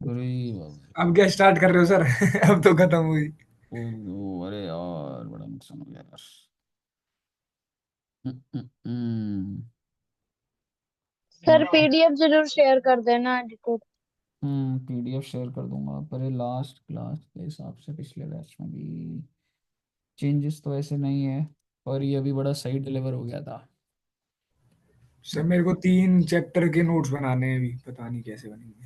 अरे बाबा। अब क्या स्टार्ट कर रहे हो सर? अब तो खत्म हुई। अरे यार बड़ा नुकसान हो गया यार। हम्म, हम्म, हम्म। सर पीडीएफ जरूर शेयर कर देना एडिटेड। पीडीएफ शेयर कर दूंगा, पर ये लास्ट क्लास के हिसाब से पिछले बैच में भी चेंजेस तो ऐसे नहीं है, पर ये अभी बड़ा सही डिलीवर हो गया था। सर मेरे को 3 चैप्टर के नोट्स बनाने हैं, अभी पता नहीं कैसे बनेंगे।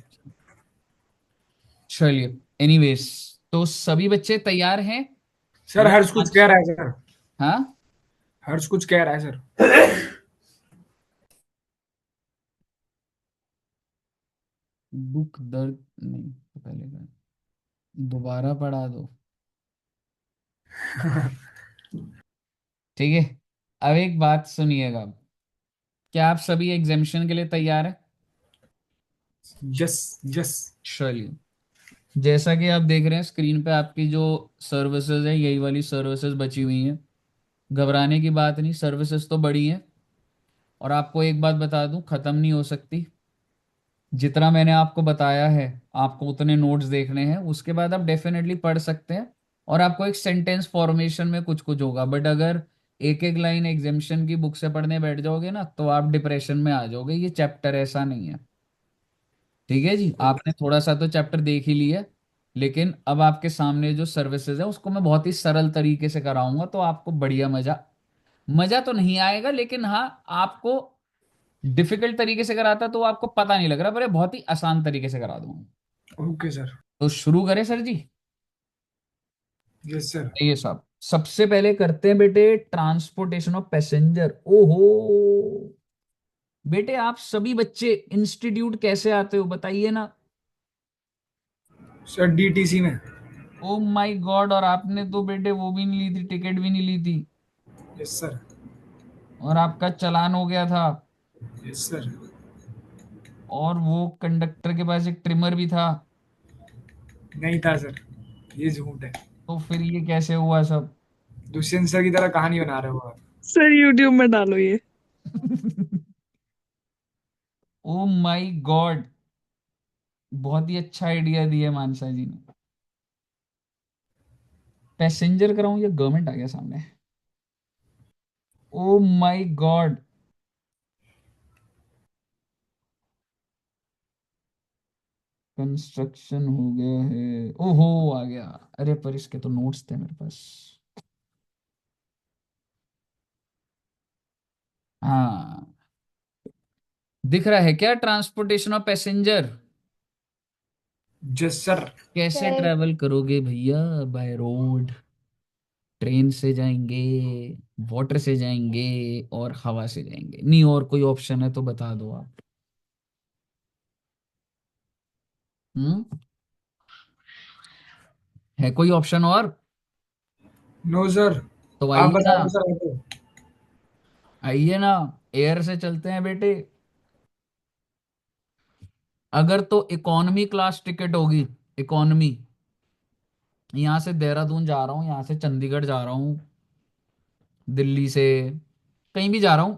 चलिए, एनीवेज, तो सभी बच्चे तैयार हैं? सर मैं हर्ष कुछ कह आज, रहा है सर। हाँ, हर्ष कुछ कह रहा है सर। बुक दर्द नहीं तो पहले का दोबारा पढ़ा दो। ठीक है, अब एक बात सुनिएगा, क्या आप सभी एग्जामिशन के लिए तैयार हैं? यस। यस। चलिए, जैसा कि आप देख रहे हैं स्क्रीन पे, आपकी जो सर्विसेज है यही वाली सर्विसेज बची हुई हैं। घबराने की बात नहीं, सर्विसेज तो बड़ी हैं, और आपको एक बात बता दूं, खत्म नहीं हो सकती। जितना मैंने आपको बताया है, आपको उतने नोट्स देखने हैं, उसके बाद आप डेफिनेटली पढ़ सकते हैं। और आपको एक सेंटेंस फॉर्मेशन में कुछ कुछ होगा, बट अगर एक एक लाइन एग्जामिशन की बुक से पढ़ने बैठ जाओगे ना, तो आप डिप्रेशन में आ जाओगे। ये चैप्टर ऐसा नहीं है। ठीक है जी, आपने थोड़ा सा तो चैप्टर देख ही लिया, लेकिन अब आपके सामने जो सर्विसेज है उसको मैं बहुत ही सरल तरीके से कराऊंगा, तो आपको बढ़िया मजा, मजा तो नहीं आएगा, लेकिन हाँ, आपको डिफिकल्ट तरीके से कराता तो आपको पता नहीं लग रहा, पर ये बहुत ही आसान तरीके से करा दूंगा। Okay sir. तो शुरू करें सर जी? Yes sir. ये सब सबसे पहले करते हैं बेटे, ट्रांसपोर्टेशन ऑफ पैसेंजर। ओहो, बेटे आप सभी बच्चे इंस्टीट्यूट कैसे आते हो बताइए ना। सर डीटीसी में। ओ माय गॉड, और आपने तो बेटे वो भी नहीं ली थी, टिकट भी नहीं ली थी, यस सर। और आपका चालान हो गया था, यस सर। और वो कंडक्टर के पास एक ट्रिमर भी था। नहीं था सर, ये झूठ है। तो फिर ये कैसे हुआ सब? दुष्यंत सर की तरह कहानी बना रहे हो आप। सर यूट्यूब में डालो ये। ओ माय गॉड, बहुत ही अच्छा आइडिया दिया मानसा जी ने। पैसेंजर कराऊं या गवर्नमेंट आ गया सामने? ओ माय गॉड, कंस्ट्रक्शन हो गया है, ओहो आ गया। अरे पर इसके तो नोट्स थे मेरे पास। हाँ, दिख रहा है क्या, transportation of passenger? Yes sir. कैसे सर ट्रेवल करोगे भैया? बाय रोड, ट्रेन से जाएंगे, वाटर से जाएंगे, और हवा से जाएंगे? नहीं और कोई ऑप्शन है तो बता दो आप। हम्म, है कोई ऑप्शन और? No sir. तो आप आइए बता ना, दो सर आपको। आइए ना, एयर से चलते हैं बेटे। अगर तो इकोनॉमी क्लास टिकट होगी, इकोनॉमी, यहाँ से देहरादून जा रहा हूँ, यहाँ से चंडीगढ़ जा रहा हूँ, दिल्ली से कहीं भी जा रहा हूँ,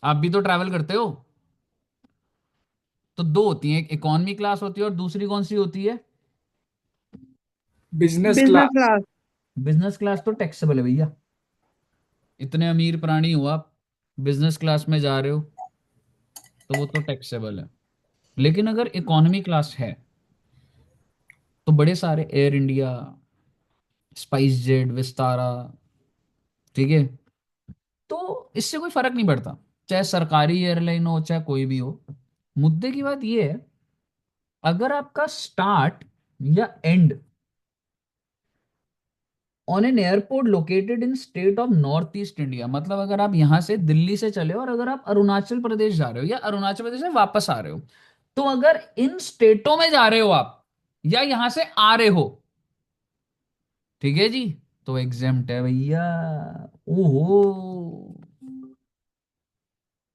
आप भी तो ट्रैवल करते हो, तो दो होती है, एक इकोनॉमी क्लास होती है और दूसरी कौन सी होती है? Business business class. Class. Business class तो टैक्सेबल है भैया, इतने अमीर प्राणी हो आप, बिजनेस क्लास में जा रहे हो, तो वो तो टैक्सेबल है। लेकिन अगर इकोनॉमी क्लास है, तो बड़े सारे air India, spice jet, Vistara, ठीक है, तो इससे कोई फर्क नहीं पड़ता, चाहे सरकारी एयरलाइन हो चाहे कोई भी हो। मुद्दे की बात यह है, अगर आपका स्टार्ट या and on an airport located in state of north east India, मतलब अगर आप यहां से दिल्ली से चले और अगर आप अरुणाचल प्रदेश जा रहे हो या अरुणाचल प्रदेश से वापस आ रहे हो, तो अगर इन स्टेटों में जा रहे हो आप या यहां से आ रहे हो, ठीक है जी, तो एग्जेम्प्ट है भैया। ओहो,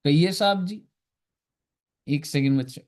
कहिए साहब जी, एक सेकंड बच्चे।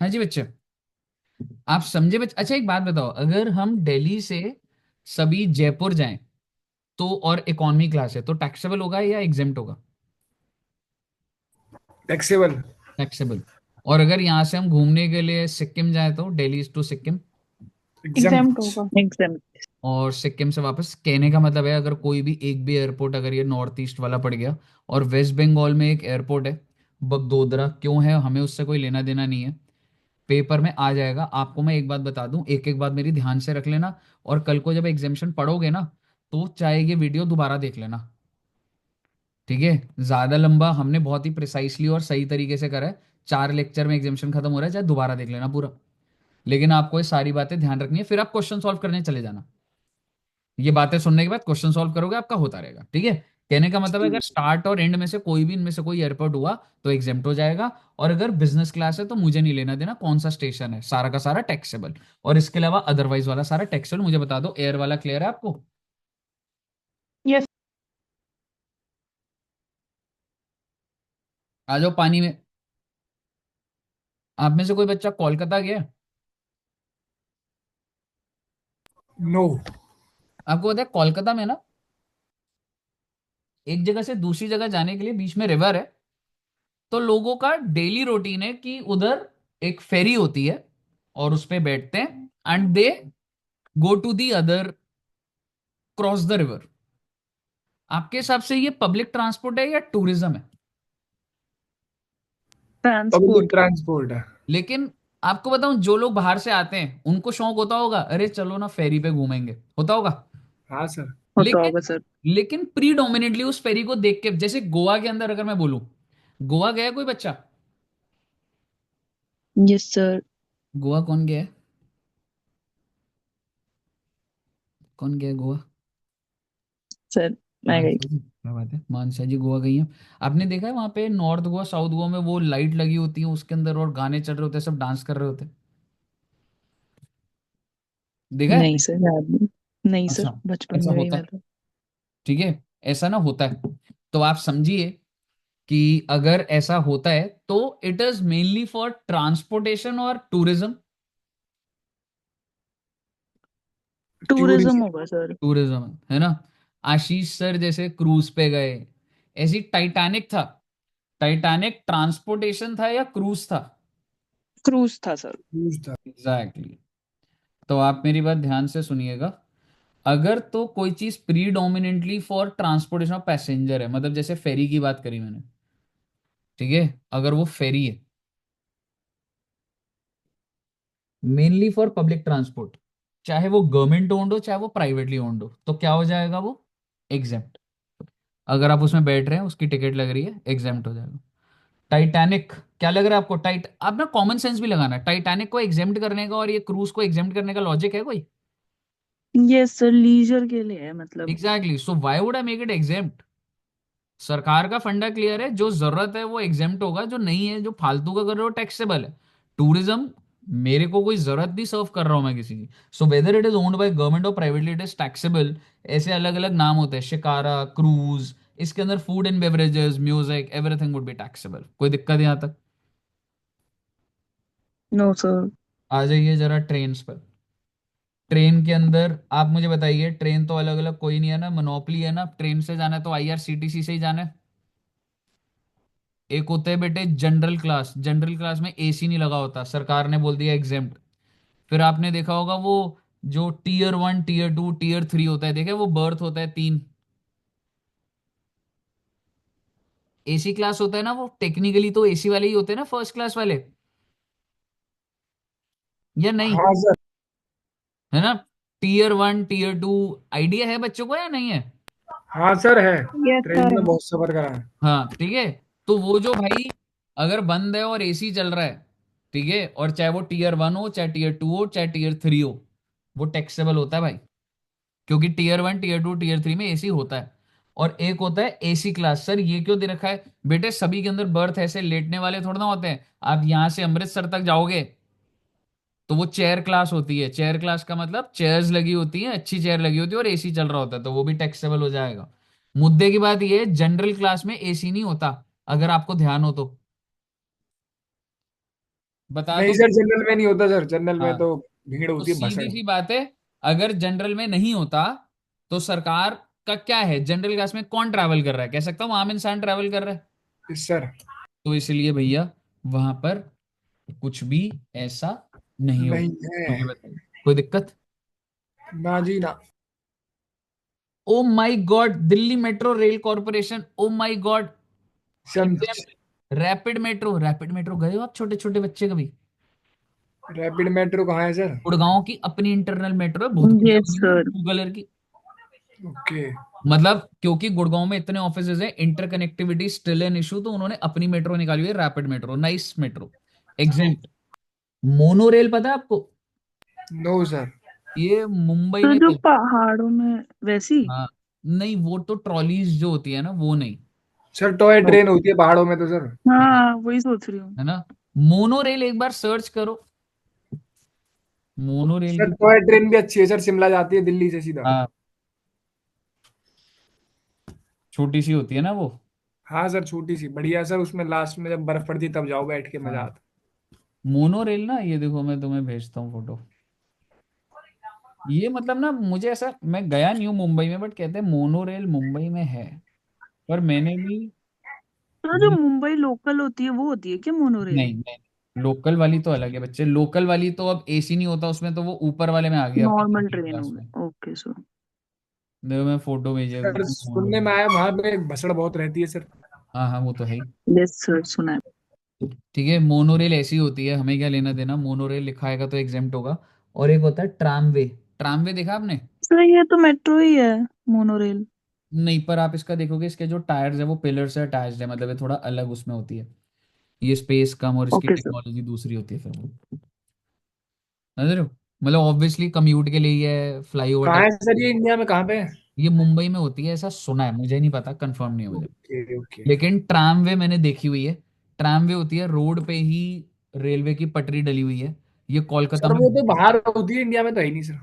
हाँ जी बच्चे, आप समझे बच्चे? अच्छा एक बात बताओ, अगर हम दिल्ली से सभी जयपुर जाएं तो, और इकोनॉमी क्लास है, तो टैक्सेबल होगा या एग्जेम्प्ट होगा? टैक्सेबल। टैक्सेबल। और अगर यहाँ से हम घूमने के लिए सिक्किम जाए तो, Delhi to Sikkim, exempt exempt. होगा। एग्जाम। और सिक्किम से वापस, कहने का मतलब है अगर कोई भी एक भी एयरपोर्ट, अगर ये नॉर्थ ईस्ट वाला पड़ गया, और वेस्ट बंगाल में एक एयरपोर्ट है बगडोगरा, क्यों है हमें उससे कोई लेना देना नहीं है, पेपर में आ जाएगा। आपको मैं एक बात बता दूं, एक एक बात मेरी ध्यान से रख लेना, और कल को जब एग्जामिशन पढ़ोगे ना, तो चाहे ये वीडियो दोबारा देख लेना, ठीक है? ज्यादा लंबा हमने बहुत ही प्रिसाइसली और सही तरीके से करा है, 4 लेक्चर में एग्जामिशन खत्म हो रहा है, चाहे दोबारा देख लेना पूरा। लेकिन आपको ये सारी बातें ध्यान रखनी है, फिर आप क्वेश्चन सॉल्व करने चले जाना। ये बातें सुनने के बाद क्वेश्चन सॉल्व करोगे, आपका होता रहेगा, ठीक है? कहने का मतलब है अगर स्टार्ट और एंड में से कोई भी इनमें से कोई एयरपोर्ट हुआ तो एग्जेम्प्ट हो जाएगा, और अगर बिजनेस क्लास है तो मुझे नहीं लेना देना कौन सा स्टेशन है, सारा का सारा टैक्सेबल। और इसके अलावा अदरवाइज वाला सारा टैक्सेबल। मुझे बता दो, एयर वाला क्लियर है आपको? यस। आ जाओ पानी में। आप में से कोई बच्चा कोलकाता गया है? नो। आपको पता है कोलकाता में ना, एक जगह से दूसरी जगह जाने के लिए बीच में रिवर है, तो लोगों का डेली रूटीन है कि उधर एक फेरी होती है और उस पे बैठते हैं, and they go to the other, cross the river. आपके हिसाब से ये पब्लिक ट्रांसपोर्ट है या टूरिज्म है? Public transport. ट्रांसपोर्ट है। लेकिन आपको बताऊं, जो लोग बाहर से आते हैं उनको शौक होता होगा, अरे चलो ना फेरी पे घूमेंगे, होता होगा। हाँ सर। होता लेकिन होगा सर। लेकिन प्रीडोमिनेटली उस फेरी को देख के, जैसे गोवा के अंदर अगर मैं बोलूं, गोवा गया है कोई बच्चा? Yes sir. गोवा कौन गया है? कौन गया है गोवा? सर मैं गई। मानसा जी, क्या बात है, मानसा जी गोवा गई हैं। आपने देखा है वहां पे नॉर्थ गोवा साउथ गोवा में वो लाइट लगी होती है उसके अंदर, और गाने चल रहे होते हैं, सब डांस कर रहे होते हैं, देखा है? नहीं सर, याद नहीं। नहीं अच्छा, सर, बचपन ऐसा में गई होता मैं है, तो। ठीक है, ऐसा ना होता है। तो आप समझिए कि अगर ऐसा होता है तो it is mainly for transportation और टूरिज्म। Tourism tourism. होगा सर। टूरिज्म है ना? आशीष सर जैसे क्रूज पे गए, ऐसी टाइटैनिक था, टाइटैनिक ट्रांसपोर्टेशन था या क्रूज था? क्रूज था सर। यूज था। Exactly exactly. तो आप मेरी बात ध्यान से सुनिएगा, अगर तो कोई चीज predominantly for transportation of passenger है, मतलब जैसे फेरी की बात करी मैंने, ठीक है, अगर वो फेरी है मेनली फॉर पब्लिक ट्रांसपोर्ट, चाहे वो गवर्नमेंट ओन्ड हो चाहे वो प्राइवेटली ओन्ड हो, तो क्या हो जाएगा वो? एग्जेम्प्ट। अगर आप उसमें बैठ रहे हैं, उसकी टिकट लग रही है, एग्जेम्प्ट हो जाएगा। टाइटैनिक, क्या लग रहा है आपको? आप ना कॉमन सेंस भी लगाना, टाइटैनिक को एग्जेम्प्ट करने का और ये क्रूज को एग्जेम्प्ट करने का लॉजिक है कोई? यस सर, लीजर के लिए है मतलब। Exactly, so why would I make it exempt? सरकार का फंडा क्लियर है, जो जरूरत है वो एग्जेम्प्ट होगा, जो नहीं है, जो फालतू का कर रहे हो टैक्सेबल है। टूरिज्म, मेरे को कोई जरूरत नहीं सर्व कर रहा हूं मैं किसी की, so whether it is owned by government और प्राइवेटली इट इज टैक्सेबल। ऐसे अलग अलग नाम होते हैं, शिकारा, क्रूज, इसके अंदर food and beverages, music, everything would be taxable. कोई दिक्कत यहाँ तक? No sir. आ जाइए जरा ट्रेन पर। ट्रेन के अंदर आप मुझे बताइए, ट्रेन तो अलग अलग कोई नहीं है ना, मोनोपोली है ना, ट्रेन से जाना है तो आईआरसीटीसी से ही जाना है। एक होता है बेटे जनरल क्लास, जनरल क्लास में एसी नहीं लगा होता, सरकार ने बोल दिया एग्जेम्प्ट। फिर आपने देखा होगा वो जो टीयर 1 टीयर 2 टीयर 3 होता है, देखे वो बर्थ होता है 3, एसी क्लास होता है ना, वो टेक्निकली तो एसी वाले ही होते हैं ना, फर्स्ट क्लास वाले, या नहीं? हाँ सर। है ना? टीयर 1 टीयर 2, आइडिया है बच्चों को या नहीं है? हाँ सर है। Yes train sir. में बहुत सफर करा है। हाँ ठीक है। तो वो जो भाई, अगर बंद है और एसी चल रहा है, ठीक है, और चाहे वो टीयर 1 हो चाहे टीयर 2 हो चाहे टीयर 3 हो, वो टैक्सेबल होता है भाई, क्योंकि टीयर 1 टीयर 2 टीयर 3 में एसी होता है। और एक होता है एसी क्लास। सर ये क्यों दे रखा है बेटे? सभी के अंदर बर्थ ऐसे लेटने वाले थोड़ा ना होते हैं। आप यहां से अमृतसर तक जाओगे तो वो चेयर क्लास होती है, चेयर क्लास का मतलब चेयर्स लगी होती हैं, अच्छी चेयर लगी होती है और एसी चल रहा होता है, तो वो भी टैक्सेबल हो जाएगा। मुद्दे की बात ये है, जनरल क्लास में एसी नहीं होता, अगर आपको ध्यान हो तो। बता नहीं दो। सर, जनरल में नहीं होता सर, जनरल में हाँ, तो भीड़ तो होती है भसड़। सीधी सी बात है, अगर जनरल में नहीं होता तो सरकार का क्या है, जनरल क्लास में कौन ट्रैवल कर रहा है, कह सकता हूँ आम इंसान ट्रैवल कर रहा है। सर तो इसलिए भैया वहां पर कुछ भी ऐसा नहीं नहीं होगा। है। मुझे बताइए कोई दिक्कत। ना जी ना। Oh my God, Delhi metro rail corporation, oh my God. Sir rapid metro, rapid metro गए हो आप छोटे छोटे बच्चे कभी? रैपिड मेट्रो कहाँ है सर? गुड़गांव की अपनी इंटरनल मेट्रो है, बहुत बढ़िया यस बनी हुई है, सर। ब्लू कलर की। ओके। मतलब क्योंकि गुड़गांव में इतने ऑफिसेज हैं, इंटरकनेक्टिविटी स्टिल एन इशू, तो उन्होंने अपनी मेट्रो निकाली हुई है, rapid metro, nice metro, exempt. Monorail पता है आपको? No sir. ये मुंबई तो में जो मिल। पहाड़ों में वैसी। हाँ, नहीं वो तो ट्रॉलीज जो होती है ना, वो नहीं। सर टॉय ओ, ट्रेन होती है पहाड़ों में तो सर। हाँ, हाँ वही सोच रही हूँ। है ना। मोनो रेल एक बार सर्च करो, मोनो रेल सर की। टॉय ट्रेन भी अच्छी है सर, शिमला जाती है दिल्ली से सीधा। हाँ, छोटी सी होती है ना वो। हाँ सर, छोटी सी बढ़िया सर, उसमें लास्ट में जब बर्फ पड़ती है तब जाओ, बैठ के मजा हाँ, आता मोनो रेल ना, ये देखो मैं तुम्हें भेजता हूँ फोटो। ये मतलब ना, मुझे ऐसा, मैं गया नहीं हूँ मुंबई में, बट कहते हैं मोनो रेल मुंबई में है। पर मैंने भी तो जो ये, मुंबई लोकल होती है वो होती है क्या मोनोरेल? नहीं नहीं, लोकल वाली तो अलग है बच्चे, लोकल वाली तो अब एसी नहीं होता उसमें, तो वो ऊपर वाले में आ गया अपनी नॉर्मल सेकंड ट्रेन क्लास हो में। गई, ओके सर। देखो मैं फोटो भेजा है। सर तुमको, मोनो सुनने में रेल। आया वहां पे भसड़ बहुत रहती है सर। हाँ हाँ, वो तो है ही। यस सर, सुना है। ठीक है, मोनोरेल ऐसी होती है, हमें क्या लेना देना, मोनोरेल लिखा आएगा तो एग्जेम्प्ट होगा। और एक होता है ट्रामवे। ट्रामवे देखा आपने? सर ये तो मेट्रो ही है, मोनोरेल। नहीं, पर आप इसका देखोगे, इसके जो टायर्स है वो पिलर से अटैच्ड है, मतलब ये थोड़ा अलग उसमें होती है। ये स्पेस कम और इसकी ओके सर। टेक्नोलॉजी दूसरी होती है फिर वो, समझ रहे हो। मतलब ऑब्वियसली कम्यूट के लिए ही है, फ्लाईओवर कहाँ टाइप। है सर ये, इंडिया में कहाँ पे है? ये मुंबई में होती है, ऐसा सुना है, मुझे नहीं पता, कंफर्म नहीं है मुझे। Okay okay. लेकिन ट्रामवे मैंने देखी हुई है। ट्रामवे होती है रोड पे ही, रेलवे की पटरी डली हुई है। ये कोलकाता सर में। वो तो बाहर होती है, इंडिया में तो है ही नहीं सर।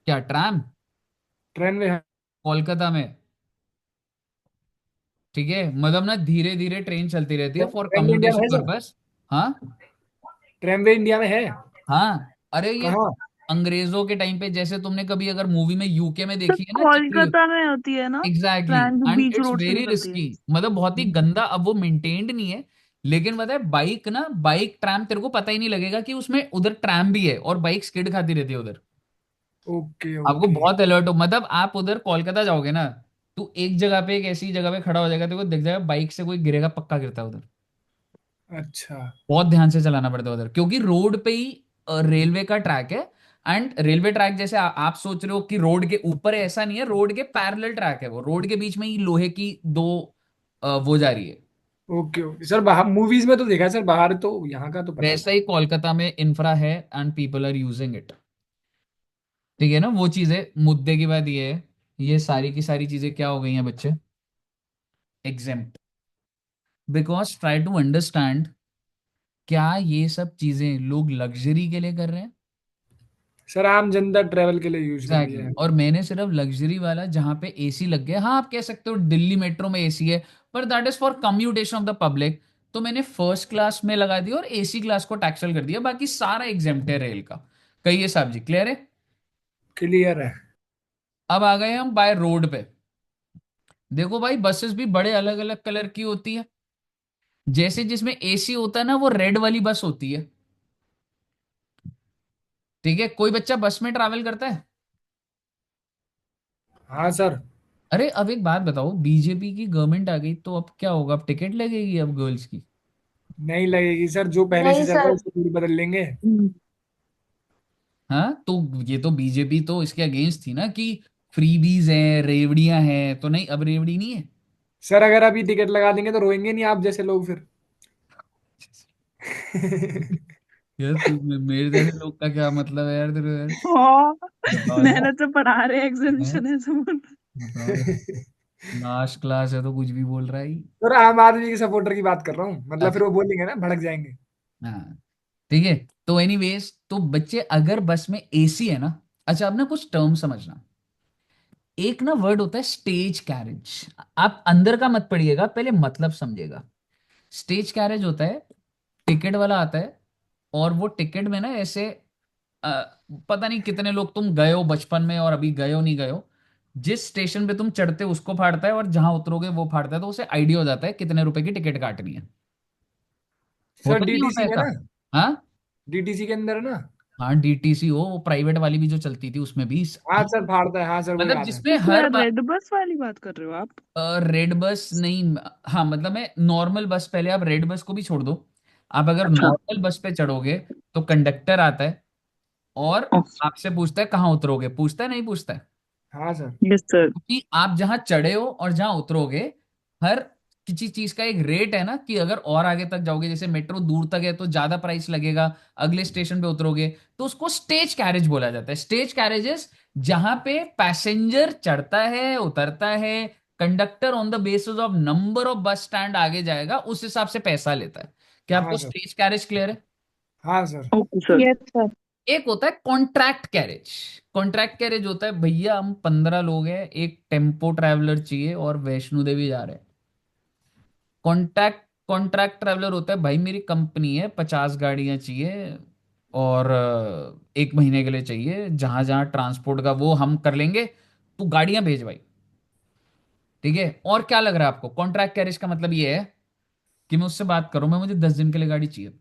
क्या ट्राम? ट्रेन में है। कोलकाता में। ठीक है, मतलब ना धीरे धीरे ट्रेन चलती रहती है फॉर ट्रेन में इंडिया में कम्यूटेशन है सर? पर्पस। हाँ ट्रेन में इंडिया में है? हाँ, अरे ये कहाँ? अंग्रेजों के टाइम पे, जैसे तुमने कभी अगर मूवी में यूके में सर देखी है ना चित्री। कोलकाता में होती है ना? एग्जैक्टली, ट्रेन जो एंड बीच इट्स रोड से वेरी निकलती है। रिस्की, मतलब बहुत ही गंदा, अब वो मेंटेन्ड नहीं है। लेकिन पता है बाइक ना, बाइक ट्रैम तेरे को पता ही नहीं लगेगा कि उसमें उधर ट्रैम भी है, और बाइक स्किड खाती रहती है उधर। ओके आपको ओके। बहुत अलर्ट हो, मतलब आप उधर कोलकाता जाओगे ना, तू एक जगह पे, एक ऐसी जगह पे खड़ा हो जाएगा, तेरे को दिख जाएगा बाइक से कोई गिरेगा, पक्का गिरता है उधर। अच्छा। बहुत ध्यान से चलाना पड़ता है उधर, क्योंकि रोड पे ही रेलवे का ट्रैक है। एंड रेलवे ट्रैक जैसे आप सोच रहे हो कि रोड के ऊपर है, ऐसा नहीं है, रोड के पैरेलल ट्रैक है वो, रोड के बीच में ही लोहे की दो वो जा रही है। ओके ओके सर, बाहर मूवीज में तो देखा है सर, बाहर तो यहाँ का तो पता नहीं। वैसा ही कोलकाता में इंफ्रा है, and people are using it. ठीक है ना, वो चीजें, मुद्दे की बात ये है, ये सारी की सारी चीजें क्या हो गई हैं बच्चे, exempt. Because try to understand, क्या ये सब चीजें लोग लग्जरी के लिए कर रहे हैं? सर आम जनता ट्रेवल के लिए यूज कर रही एग्जैक्टली है। और मैंने सिर्फ लग्जरी वाला जहां पे एसी लग गया, हाँ आप कह सकते हो दिल्ली मेट्रो में एसी है, पर that is for commutation of the public. तो मैंने फर्स्ट क्लास में लगा दिया और एसी क्लास को टैक्सल कर दिया, बाकी सारा एग्जेम्प्ट है रेल का। कहिए साहब जी, क्लियर है? क्लियर है। अब आ गए हम बाय रोड पे। देखो भाई, बसेस भी बड़े अलग अलग कलर की होती है। जैसे जिसमें एसी होता है ना, वो रेड वाली बस होती है। ठीक है, कोई बच्चा बस में ट्रैवल करता है? हाँ सर। अरे अब एक बात बताओ, बीजेपी की गवर्नमेंट आ गई तो अब क्या होगा, अब टिकट लगेगी अब गर्ल्स की? नहीं लगेगी सर, जो पहले से नहीं चल रहा है सर। उसको पूरी बदल लेंगे। हाँ, तो ये तो बीजेपी तो इसके अगेंस्ट थी ना, कि फ्रीबीज हैं, रेवड़ियां हैं, तो नहीं, अब रेवड़ी नहीं है। सर अगर अभी टिकट लगा देंगे तो रोएंगे नहीं आप जैसे लोग फिर। यार तू मेरे जैसे लोग का क्या मतलब है यार तेरे, यार हाँ, बताओ यार। मैंने तो पढ़ा रहे हैं? एग्जामिशन है सब। बताओ यार, लास्ट क्लास है तो कुछ भी बोल रहा है ही। सर आम आदमी के सपोर्टर की बात कर रहा हूँ, मतलब फिर अच्छा, वो बोलेंगे ना, भड़क जाएंगे। हाँ, ठीक है। तो एनीवेज, तो बच्चे अगर बस में एसी है ना, अच्छा अब ना कुछ टर्म समझना। एक ना वर्ड होता है स्टेज कैरेज। आप अंदर का मत पढ़िएगा, पहले मतलब समझिएगा। स्टेज कैरेज होता है, टिकट वाला आता है, और वो टिकट में ना ऐसे पता नहीं कितने लोग तुम गए हो बचपन में और अभी गए हो नहीं गए हो, जिस स्टेशन पे तुम चढ़ते हो उसको फाड़ता है और जहां उतरोगे वो फाड़ता है, तो उसे आइडिया हो जाता है कितने रुपए की टिकट काटनी है। सर होता नहीं होता डीटीसी में ऐसा? ना, हाँ। डीटीसी के अंदर है ना। हाँ डीटीसी हो, वो प्राइवेट वाली भी जो चलती थी उसमें भी हाँ सर फाड़ता है, हाँ सर वो मतलब याद है। जिसमें क्या हर बार। रेड बस वाली बात कर रहे हो आप? रेड बस नहीं। हाँ मतलब मैं नॉर्मल बस, पहले आप रेड बस को भी छोड़ दो, आप अगर अच्छा। नॉर्मल बस पे चढ़ोगे तो कंडक्टर आता है और आपसे पूछता है कहाँ उतरोगे, पूछता है नहीं पूछता है? हाँ सर। Yes sir. क्योंकि आप जहां चढ़े हो और जहां उतरोगे, हर किसी चीज का एक रेट है ना, कि अगर और आगे तक जाओगे जैसे मेट्रो दूर तक है तो ज्यादा प्राइस लगेगा, अगले स्टेशन पे उतरोगे तो उसको स्टेज कैरेज बोला जाता है। स्टेज कैरेजेस जहां पे पैसेंजर चढ़ता है उतरता है, conductor on the basis of number of bus stand आगे जाएगा उस हिसाब से पैसा लेता है। क्या हाँ आपको सर। स्टेज कैरेज क्लियर है? हाँ sir. Okay sir. Yes sir. एक होता है कॉन्ट्रैक्ट कैरेज। कॉन्ट्रैक्ट कैरेज होता है भैया हम 15 लोग हैं, एक टेम्पो ट्रैवलर चाहिए और वैष्णो देवी जा रहे हैं। कॉन्ट्रैक्ट कॉन्ट्रैक्ट ट्रैवलर होता है भाई मेरी कंपनी है 50 गाड़ियां चाहिए और 1 महीने के लिए चाहिए, जहां जहां ट्रांसपोर्ट का वो हम कर लेंगे, तू गाड़ियां भेज भाई। ठीक है, और क्या लग रहा है आपको? कॉन्ट्रैक्ट कैरेज का मतलब ये है कि मैं उससे बात करूं, मैं मुझे 10 दिन के लिए गाड़ी चाहिए।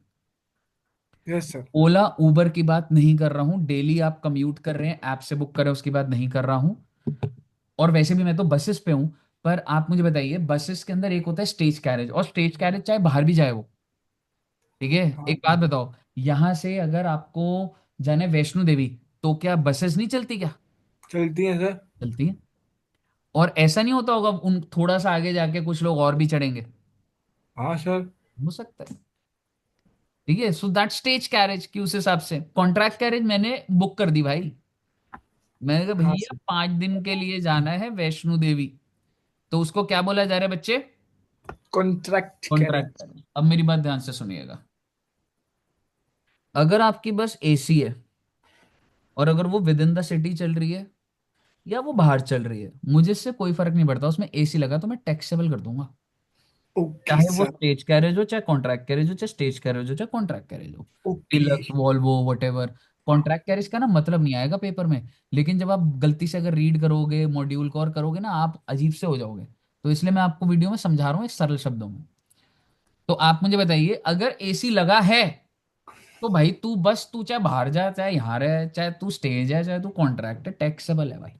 Yes sir. ओला उबर की बात नहीं कर रहा हूं, डेली आप कम्यूट कर रहे हैं ऐप से बुक कर रहे हैं उसकी बात नहीं कर रहा हूं। और वैसे भी मैं तो बसेस पे हूं। पर आप मुझे बताइए, बसेस के अंदर एक होता है स्टेज कैरेज, और स्टेज कैरेज चाहे बाहर भी जाए वो। ठीक है, हाँ एक बात बताओ, यहां से अगर आपको जाना है वैष्णो देवी तो क्या बसेस नहीं चलती क्या? चलती है सर। चलती हैं। और ऐसा नहीं होता होगा उन थोड़ा सा आगे जाके कुछ लोग और भी चढ़ेंगे? हाँ सर। हो सकता है। ठीक है, सो दैट स्टेज कैरेज की उस हिसाब से कॉन्ट्रैक्ट कैरेज मैंने बुक कर दी भाई। मैंने कहा हाँ भैया सर। 5 दिन के लिए जाना है वैष्णो देवी, तो उसको क्या बोला जा रहा है बच्चे? Contract contract carriage. कैरेज। अब मेरी बात ध्यान से सुनिएगा, अगर आपकी बस एसी है और अगर वो विद इन द सिटी चल रही है या वो बाहर चल रही है, मुझे इससे कोई फर्क नहीं पड़ता, उसमें एसी लगा तो मैं टैक्सेबल कर दूंगा। ओके चाहे वो सर। स्टेज कैरेज हो चाहे कॉन्ट्रैक्ट कैरेज हो, चाहे स्टेज कैरेज हो चाहे कॉन्ट्रैक्ट कैरेज हो, okay. Deluxe Volvo whatever. Contract carriage का ना मतलब नहीं आएगा पेपर में, लेकिन जब आप गलती से अगर रीड करोगे मॉड्यूल को और करोगे ना, आप अजीब से हो जाओगे। तो इसलिए मैं आपको वीडियो में समझा रहा हूँ एक सरल शब्दों में। तो आप मुझे बताइए, अगर एसी लगा है तो भाई तू बस तू चाहे बाहर जा चाहे यहाँ रहे, चाहे तू स्टेज है चाहे तू कॉन्ट्रैक्ट है, टैक्सेबल है भाई।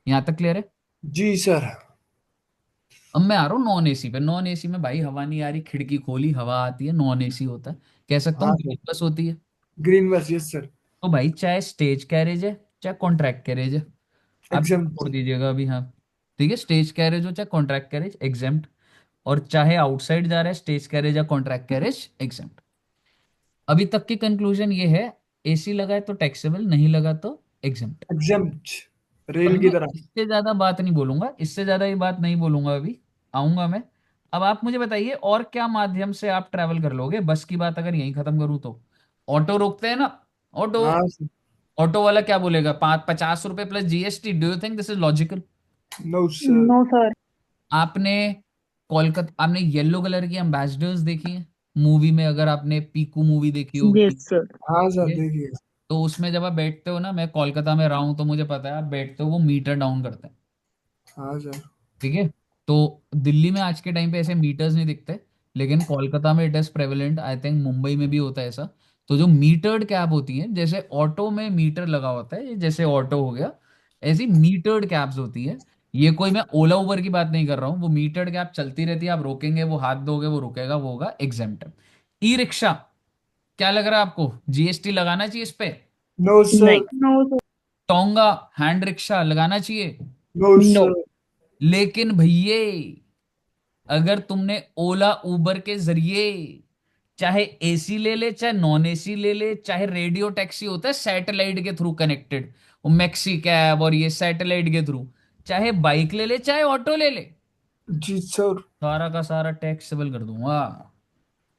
यहाँ तक क्लियर है? जी सर। अब मैं आ रहा हूँ नॉन एसी पे। नॉन एसी में भाई हवा नहीं आ रही, खिड़की खोली हवा आती है, नॉन एसी होता है, कह सकता हूँ हाँ ग्रीन सर। बस होती है। ग्रीन बस, यस सर। तो भाई चाहे स्टेज कैरेज है चाहे कॉन्ट्रैक्ट कैरेज है, आप ये एग्जाम। छोड़ दीजिएगा अभी। हाँ ठीक है, स्टेज कैरेज हो चाहे कॉन्ट्रैक्ट कैरेज एग्जेम्प्ट, और चाहे आउटसाइड जा रहा है स्टेज कैरेज या कॉन्ट्रैक्ट कैरेज एग्जेम्प्ट। अभी तक की कंक्लूजन ये है, एसी लगा है तो टैक्सेबल, नहीं लगा तो एग्जेम्प्ट। एग्जाम। रेल अभी की मैं तरह। इससे ज्यादा बात नहीं बोलूंगा, इससे ज्यादा ये बात नहीं बोलूंगा, अभी आऊंगा मैं। अब आप मुझे बताइए और क्या माध्यम से आप ट्रैवल कर लोगे? बस की बात अगर यहीं खत्म करूँ तो ऑटो रोकते हैं ना, ऑटो। हाँ सर। ऑटो वाला क्या बोलेगा? 50 रुपए plus GST. Do you think this is logical? No sir. No sir. आपने कोलकाता, आपने येलो कलर की एम्बेसडर्स देखी है मूवी में? अगर आपने पीकू मूवी देखी होगी, यस सर। हाँ सर ये, देखिए। तो उसमें जब आप बैठते हो ना, मैं कोलकाता में रहा हूं तो मुझे पता है, आप बैठते हो वो मीटर डाउन करते हैं। हाँ सर। ठीक है, तो दिल्ली में आज के टाइम पे ऐसे मीटर्स नहीं दिखते, लेकिन कोलकाता में it is prevalent, I think Mumbai में भी होता है ऐसा। तो जो मीटर्ड कैब होती हैं, जैसे ऑटो में मीटर लगा होता है, ये जैसे ऑटो हो गया, ऐसी मीटर्ड कैब्स होती है। ये कोई मैं ओला उबर की बात नहीं कर रहा हूँ, वो मीटर्ड कैब चलती रहती है, आप रोकेंगे वो हाथ दोगे वो रुकेगा, वो होगा एग्जेम्प्ट। ई रिक्शा, क्या लग रहा है आपको, जीएसटी लगाना चाहिए इस पे? नो नहीं। Sir. No sir. Tonga hand rickshaw लगाना चाहिए? No no. सर। लेकिन भैये, अगर तुमने ओला उबर के जरिए चाहे एसी ले ले चाहे नॉन एसी ले ले, चाहे रेडियो टैक्सी होता है सैटेलाइट के थ्रू कनेक्टेड, वो मैक्सी कैब और ये सैटेलाइट के थ्रू, चाहे बाइक ले ले चाहे ऑटो ले ले, जी सर। सारा का सारा टैक्सेबल कर दूंगा।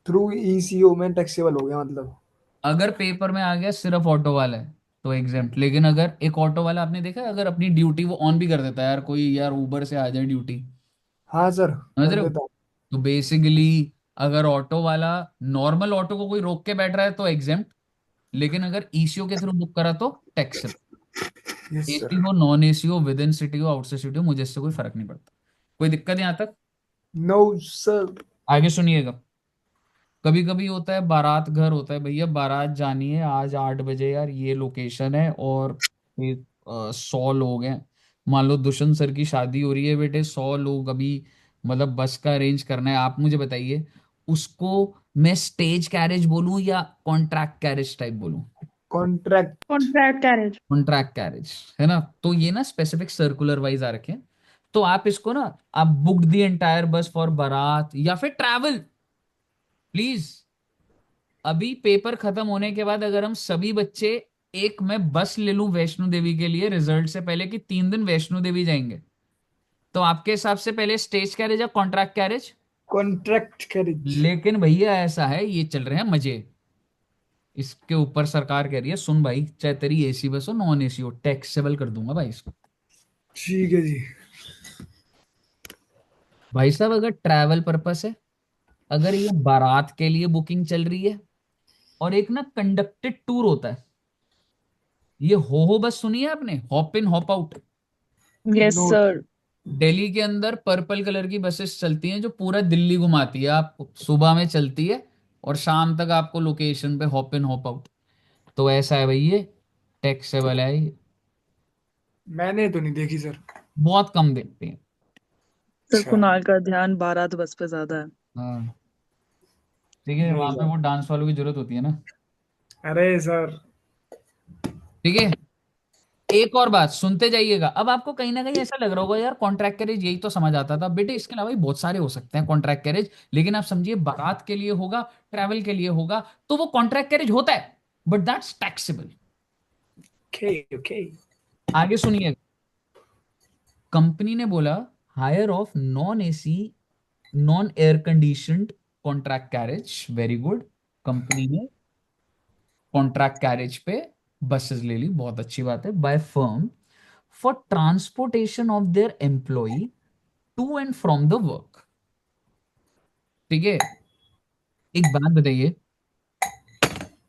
थ्रू ईसीओ में टैक्सेबल हो गया मतलब। अगर पेपर में आ गया सिर्फ ऑटो वाला है तो एग्जाम्प्ट, लेकिन अगर एक ऑटो वाला आपने देखा है, अगर अपनी ड्यूटी वो ऑन भी कर देता है, यार कोई यार उबर से आ जाए ड्यूटी, हाँ सर। समझ कर रहे हो? देता हूँ। तो बेसिकली अगर ऑटो वाला, नॉर्मल ऑटो को कोई रोक के बैठ रहा है तो एग्जेम्प्ट, लेकिन अगर ईसीओ के थ्रू बुक करा तो टैक्सेबल। Yes AC sir. हो, नॉन एसी हो, विद इन सिटी हो, आउटसाइड सिटी हो, मुझे इससे कोई फर्क नहीं पड़ता। कोई दिक्कत यहाँ तक? No sir. आगे सुनिएगा। कभी कभी होता है बारात घर होता है, भैया बारात जानी है आज 8 बजे, यार ये लोकेशन है और ये 100 लोग हैं। मान लो दुष्यंत सर की शादी हो रही है बेटे, 100 लोग अभी, मतलब बस का अरेंज करना है। आप मुझे बताइए, उसको मैं स्टेज कैरेज बोलूं या कॉन्ट्रैक्ट कैरेज टाइप बोलूं? Contract. Contract carriage. Contract carriage है ना, तो ये ना स्पेसिफिक सर्कुलर वाइज आ रखे हैं। तो आप इसको ना, आप बुक दी एंटायर बस फॉर बारात या फिर ट्रैवल, प्लीज। अभी पेपर खत्म होने के बाद अगर हम सभी बच्चे, एक मैं बस ले लूं वैष्णो देवी के लिए रिजल्ट से पहले कि 3 दिन वैष्णो देवी जाएंगे, तो आपके हिसाब से पहले स्टेज कैरेज या कॉन्ट्रैक्ट कैरेज? Contract carriage. लेकिन भैया ऐसा है, ये चल रहे हैं मजे। इसके ऊपर सरकार कह रही है, सुन भाई, चाहे तेरी एसी बस हो नॉन एसी हो, टैक्सेबल कर दूंगा भाई इसको। ठीक है जी। भाई साहब अगर ट्रैवल पर्पस है, अगर ये बारात के लिए बुकिंग चल रही है, और एक ना कंडक्टेड टूर होता है, ये हो बस सुनी है आपने, hop in hop out? Yes no. Sir. Delhi के अंदर पर्पल कलर की बसेस चलती हैं जो पूरा दिल्ली घुमाती है, आप सुबह में चलती है और शाम तक आपको लोकेशन पे हॉप इन हॉप आउट। तो ऐसा है भाई, ये टैक्सेबल है ये। मैंने तो नहीं देखी सर। बहुत कम देखते हैं। सर अच्छा। कुणाल का ध्यान बारात बस पे ज्यादा है। हाँ, ठीक है, नहीं वहां पे सर। वो डांस वालों की जरूरत होती है ना। अरे सर। ठीक है, एक और बात सुनते जाइएगा। अब आपको कहीं ना कहीं ऐसा लग रहा होगा, यार कॉन्ट्रैक्ट कैरेज यही तो समझ आता था बेटे, इसके अलावा भी बहुत सारे हो सकते हैं कॉन्ट्रैक्ट कैरेज। लेकिन आप समझिए, बारात के लिए होगा, ट्रैवल के लिए होगा, तो वो कॉन्ट्रैक्ट कैरेज होता है, but that's taxable. Okay okay. आगे सुनिए। कंपनी ने बोला, hire of non AC, non air conditioned contract carriage, very good. Company ने कॉन्ट्रैक्ट कैरेज पे बसेस ले ली, बहुत अच्छी बात है, by firm for transportation of their employ to and from the work. ठीक है, एक बात बताइए,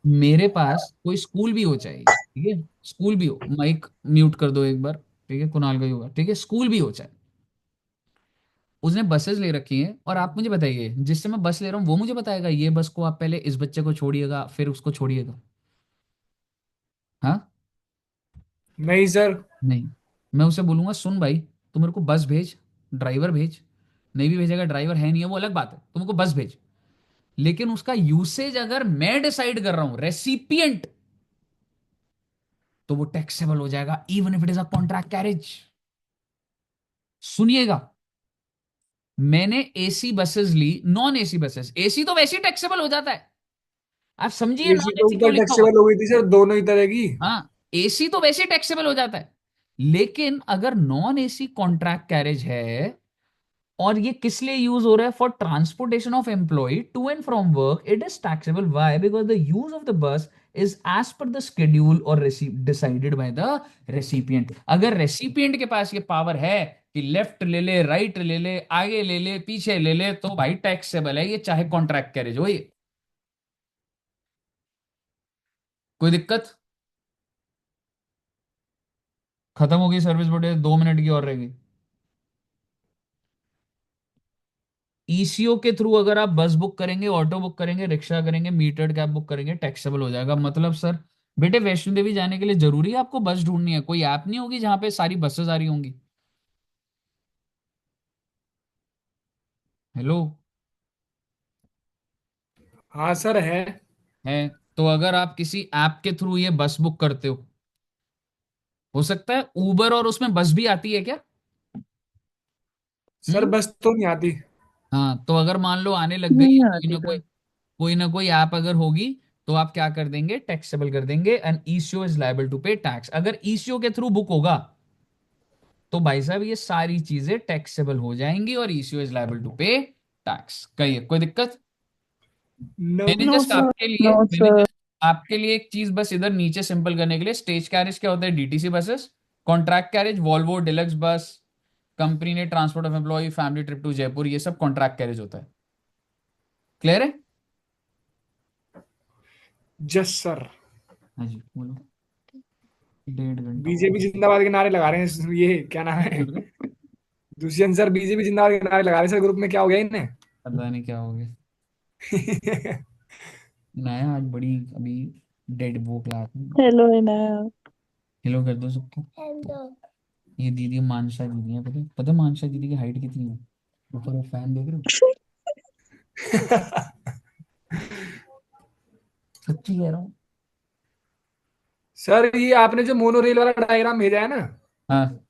मेरे पास कोई स्कूल भी हो चाहे, ठीक है, स्कूल भी हो, माइक म्यूट कर दो एक बार, ठीक है, कुणाल का ही होगा, ठीक है, स्कूल भी हो चाहे, उसने बसेस ले रखी हैं, और आप मुझे बताइए, जिससे मैं बस ले रहा हूँ वो मुझे बताएगा ये बस को आप पहले इस बच्चे को छोड़िएगा फिर उसको छोड़िएगा? हाँ? नहीं सर। नहीं। मैं उसे बोलूंगा, सुन भाई, तू मेरे को बस भेज, ड्राइवर भेज। नहीं भी भेजेगा, ड्राइवर है नहीं है वो अलग बात है, तू मेरे को बस भेज। लेकिन उसका यूसेज अगर मैं डिसाइड कर रहा हूं, रेसिपिएंट, तो वो टैक्सेबल हो जाएगा, even if it is a contract carriage. सुनिएगा, मैंने एसी बसेस ली, नॉन एसी बसेस, एसी तो वैसे ही टैक्सेबल हो जाता है, आप समझिए एसी नॉन तो एसी क्यों ऊपर लिखा हुआ। टैक्सेबल हो गई थी सर, दोनों ही तरह की। हाँ, एसी तो वैसे ही टैक्सेबल हो जाता है, लेकिन अगर नॉन एसी कॉन्ट्रैक्ट कैरेज है, और ये किस लिए यूज हो रहा है, for transportation of employ to and from work, it is taxable. Why? Because the use of the bus is as per the schedule और डिसाइडेड बाय द रेसिपिएंट। अगर रेसिपिएंट के पास ये पावर है कि लेफ्ट ले ले, राइट ले ले, आगे ले ले, पीछे ले ले, तो भाई टैक्सेबल है ये, चाहे कॉन्ट्रैक्ट कैरेज हो ये। कोई दिक्कत? खत्म हो गई सर्विस बोर्ड, 2 मिनट की और रहेगी। ईसीओ के थ्रू अगर आप बस बुक करेंगे, ऑटो बुक करेंगे, रिक्शा करेंगे, मीटर्ड कैब बुक करेंगे, टैक्सेबल हो जाएगा। मतलब सर, बेटे वैष्णो देवी जाने के लिए जरूरी है आपको बस ढूंढनी है? कोई ऐप नहीं होगी जहां पे सारी बसेस आ रही होंगी? हेलो? हाँ सर है। है? तो अगर आप किसी ऐप के थ्रू ये बस बुक करते हो सकता है उबर और उसमें बस भी आती है क्या? सर हम्म। बस तो नहीं आती। हाँ, तो अगर मान लो आने लग गई नहीं है, आती सर। कोई ना कोई ऐप अगर होगी, तो आप क्या कर देंगे, टैक्सेबल कर देंगे, and ECO is liable to pay tax. अगर ईसीओ के थ्रू बुक होगा, तो भाई साहब ये सारी चीजें टैक्सेबल हो जाएंगी, और eco is liable to pay tax. कहिए, कोई दिक्कत? नो। मैंने नो जस्ट सर। आपके लिए नो मैंने सर। जस्ट आपके लिए एक चीज बस इधर नीचे सिंपल करने के लिए, स्टेज कैरेज क्या होता है, DTC buses, contract carriage Volvo deluxe bus, company ने transport of employ, family trip to Jaipur, ये सब कॉन्ट्रैक्ट कैरेज होता है। क्लियर है? जस सर। हाँ जी बोलो। 1.5 घंटा हो बीजेपी जिंदाबाद के नारे लगा रहे हैं, ये क्या नाम है? गया। दुष्यंत सर बीजेपी जिंदाबाद के नारे लगा रहे हैं सर, ग्रुप में क्या हो गया इन्हें? पता नहीं क्या हो गया। नया आज बड़ी अभी डेड वो क्लास में। हेलो है ना। हेलो कर दो सबको। ये दीदी मानसा दीदी है, पता है मानसा दीदी की हाइट कितनी है? ऊपर वो फैन देख रहे हो? सच्ची कह रहा हूँ। सर ये आपने जो मोनो रेल वाला डायग्राम भेजा है ना, हाँ।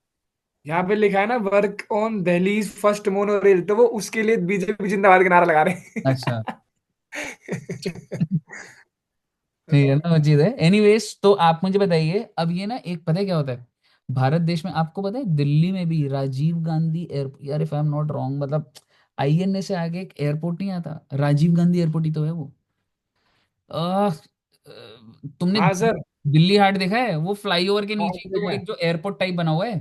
यहाँ पे लिखा है ना work on Delhi's first mono rail, तो वो उसके लिए बीजेपी जिंदाबाद के नारा लगा रहे अच्छा। हैं। ठीक है बताओ। ना, वो चीज है। एनीवेज, तो आप मुझे बताइए, अब ये ना एक पता है क्या होता है भारत देश में, आपको पता है दिल्ली में भी राजीव गांधी एयरपोर्ट, यार if I am not wrong, मतलब आईएनए से आगे एक एयरपोर्ट नहीं आता, राजीव गांधी एयरपोर्ट ही तो है वो। अह, तुमने हाँ सर। दिल्ली हाट देखा है? वो फ्लाईओवर के हाँ नीचे ही तो देखा वो है। एक जो एयरपोर्ट टाइप बना हुआ है।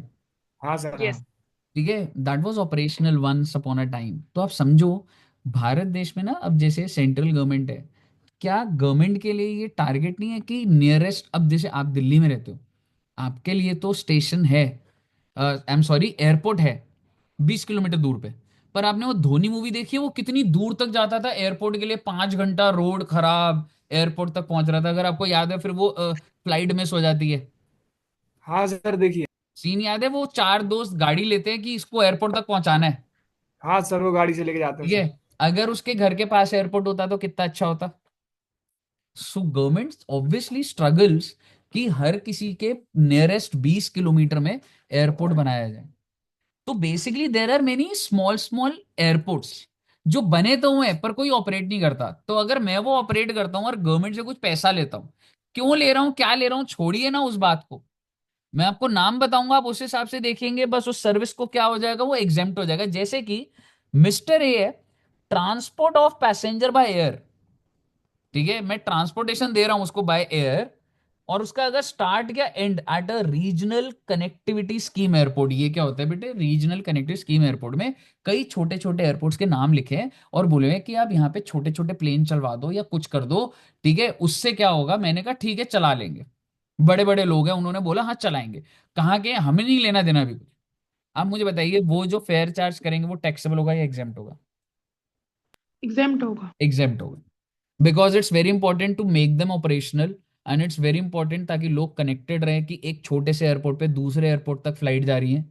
हाँ सर हाँ। यस। ठीक है, that was operational once upon a time. तो आप समझो भारत देश में ना, अब जैसे सेंट्रल गवर्नमेंट है, क्या गवर्नमेंट के लिए ये टारगेट नहीं है कि नियरेस्ट, अब जैसे आप दिल्ली में रहते हो, आपके लिए तो स्टेशन है, आई एम सॉरी एयरपोर्ट है 20 किलोमीटर दूर पे। पर आपने वो धोनी मूवी देखी है, वो कितनी दूर तक जाता था एयरपोर्ट के लिए, 5 घंटा रोड खराब, एयरपोर्ट तक पहुंच रहा था, अगर आपको याद है। फिर वो फ्लाइट मिस हो जाती है। हाँ सर देखिए। सीन याद है? वो चार दोस्त गाड़ी लेते हैं कि इसको एयरपोर्ट तक पहुंचाना है। हाँ सर वो गाड़ी से लेके जाते हैं ठीक है, उसे। अगर उसके घर के पास एयरपोर्ट होता तो कितना अच्छा होता। सो गवर्नमेंट ऑब्वियसली स्ट्रगल्स कि हर किसी के नियरेस्ट 20 किलोमीटर में एयरपोर्ट बनाया जाए। तो basically there are many small small airports जो बने तो हुए हैं, पर कोई ऑपरेट नहीं करता। तो अगर मैं वो ऑपरेट करता हूँ और गवर्नमेंट से कुछ पैसा लेता हूँ, क्यों ले रहा हूँ, क्या ले रहा हूँ, छोड़िए ना उस बात को। मैं आपको नाम बताऊंगा, आप उस हिसाब से देखेंगे, बस उस सर्विस को क्या हो जाएगा, वो एग्जेम्प्ट हो जाएगा। जैसे कि मिस्टर ए है, transport of passenger by air. ठीक है, मैं ट्रांसपोर्टेशन दे रहा हूं उसको बाय एयर, और उसका अगर स्टार्ट या and at a regional connectivity scheme airport. ये क्या होता है बेटे? रीजनल कनेक्टिविटी स्कीम एयरपोर्ट में कई छोटे छोटे एयरपोर्ट्स के नाम लिखे हैं और बोले हैं कि आप यहाँ पे छोटे छोटे प्लेन चलवा दो या कुछ कर दो। ठीक है, उससे क्या होगा? मैंने कहा ठीक है चला लेंगे। बड़े बड़े लोग हैं, उन्होंने बोला हाँ चलाएंगे। कहाँ के? हमें नहीं लेना देना भी कुछ। आप मुझे बताइए, वो जो फेयर चार्ज करेंगे वो टैक्सेबल होगा या एग्जेम्प्ट होगा? एग्जाम्ट होगा। एग्जेम्प्ट होगा, because it's very important to make them operational. And it's very important ताकि लोग कनेक्टेड रहे कि एक छोटे से एयरपोर्ट पे दूसरे एयरपोर्ट तक फ्लाइट जा रही है।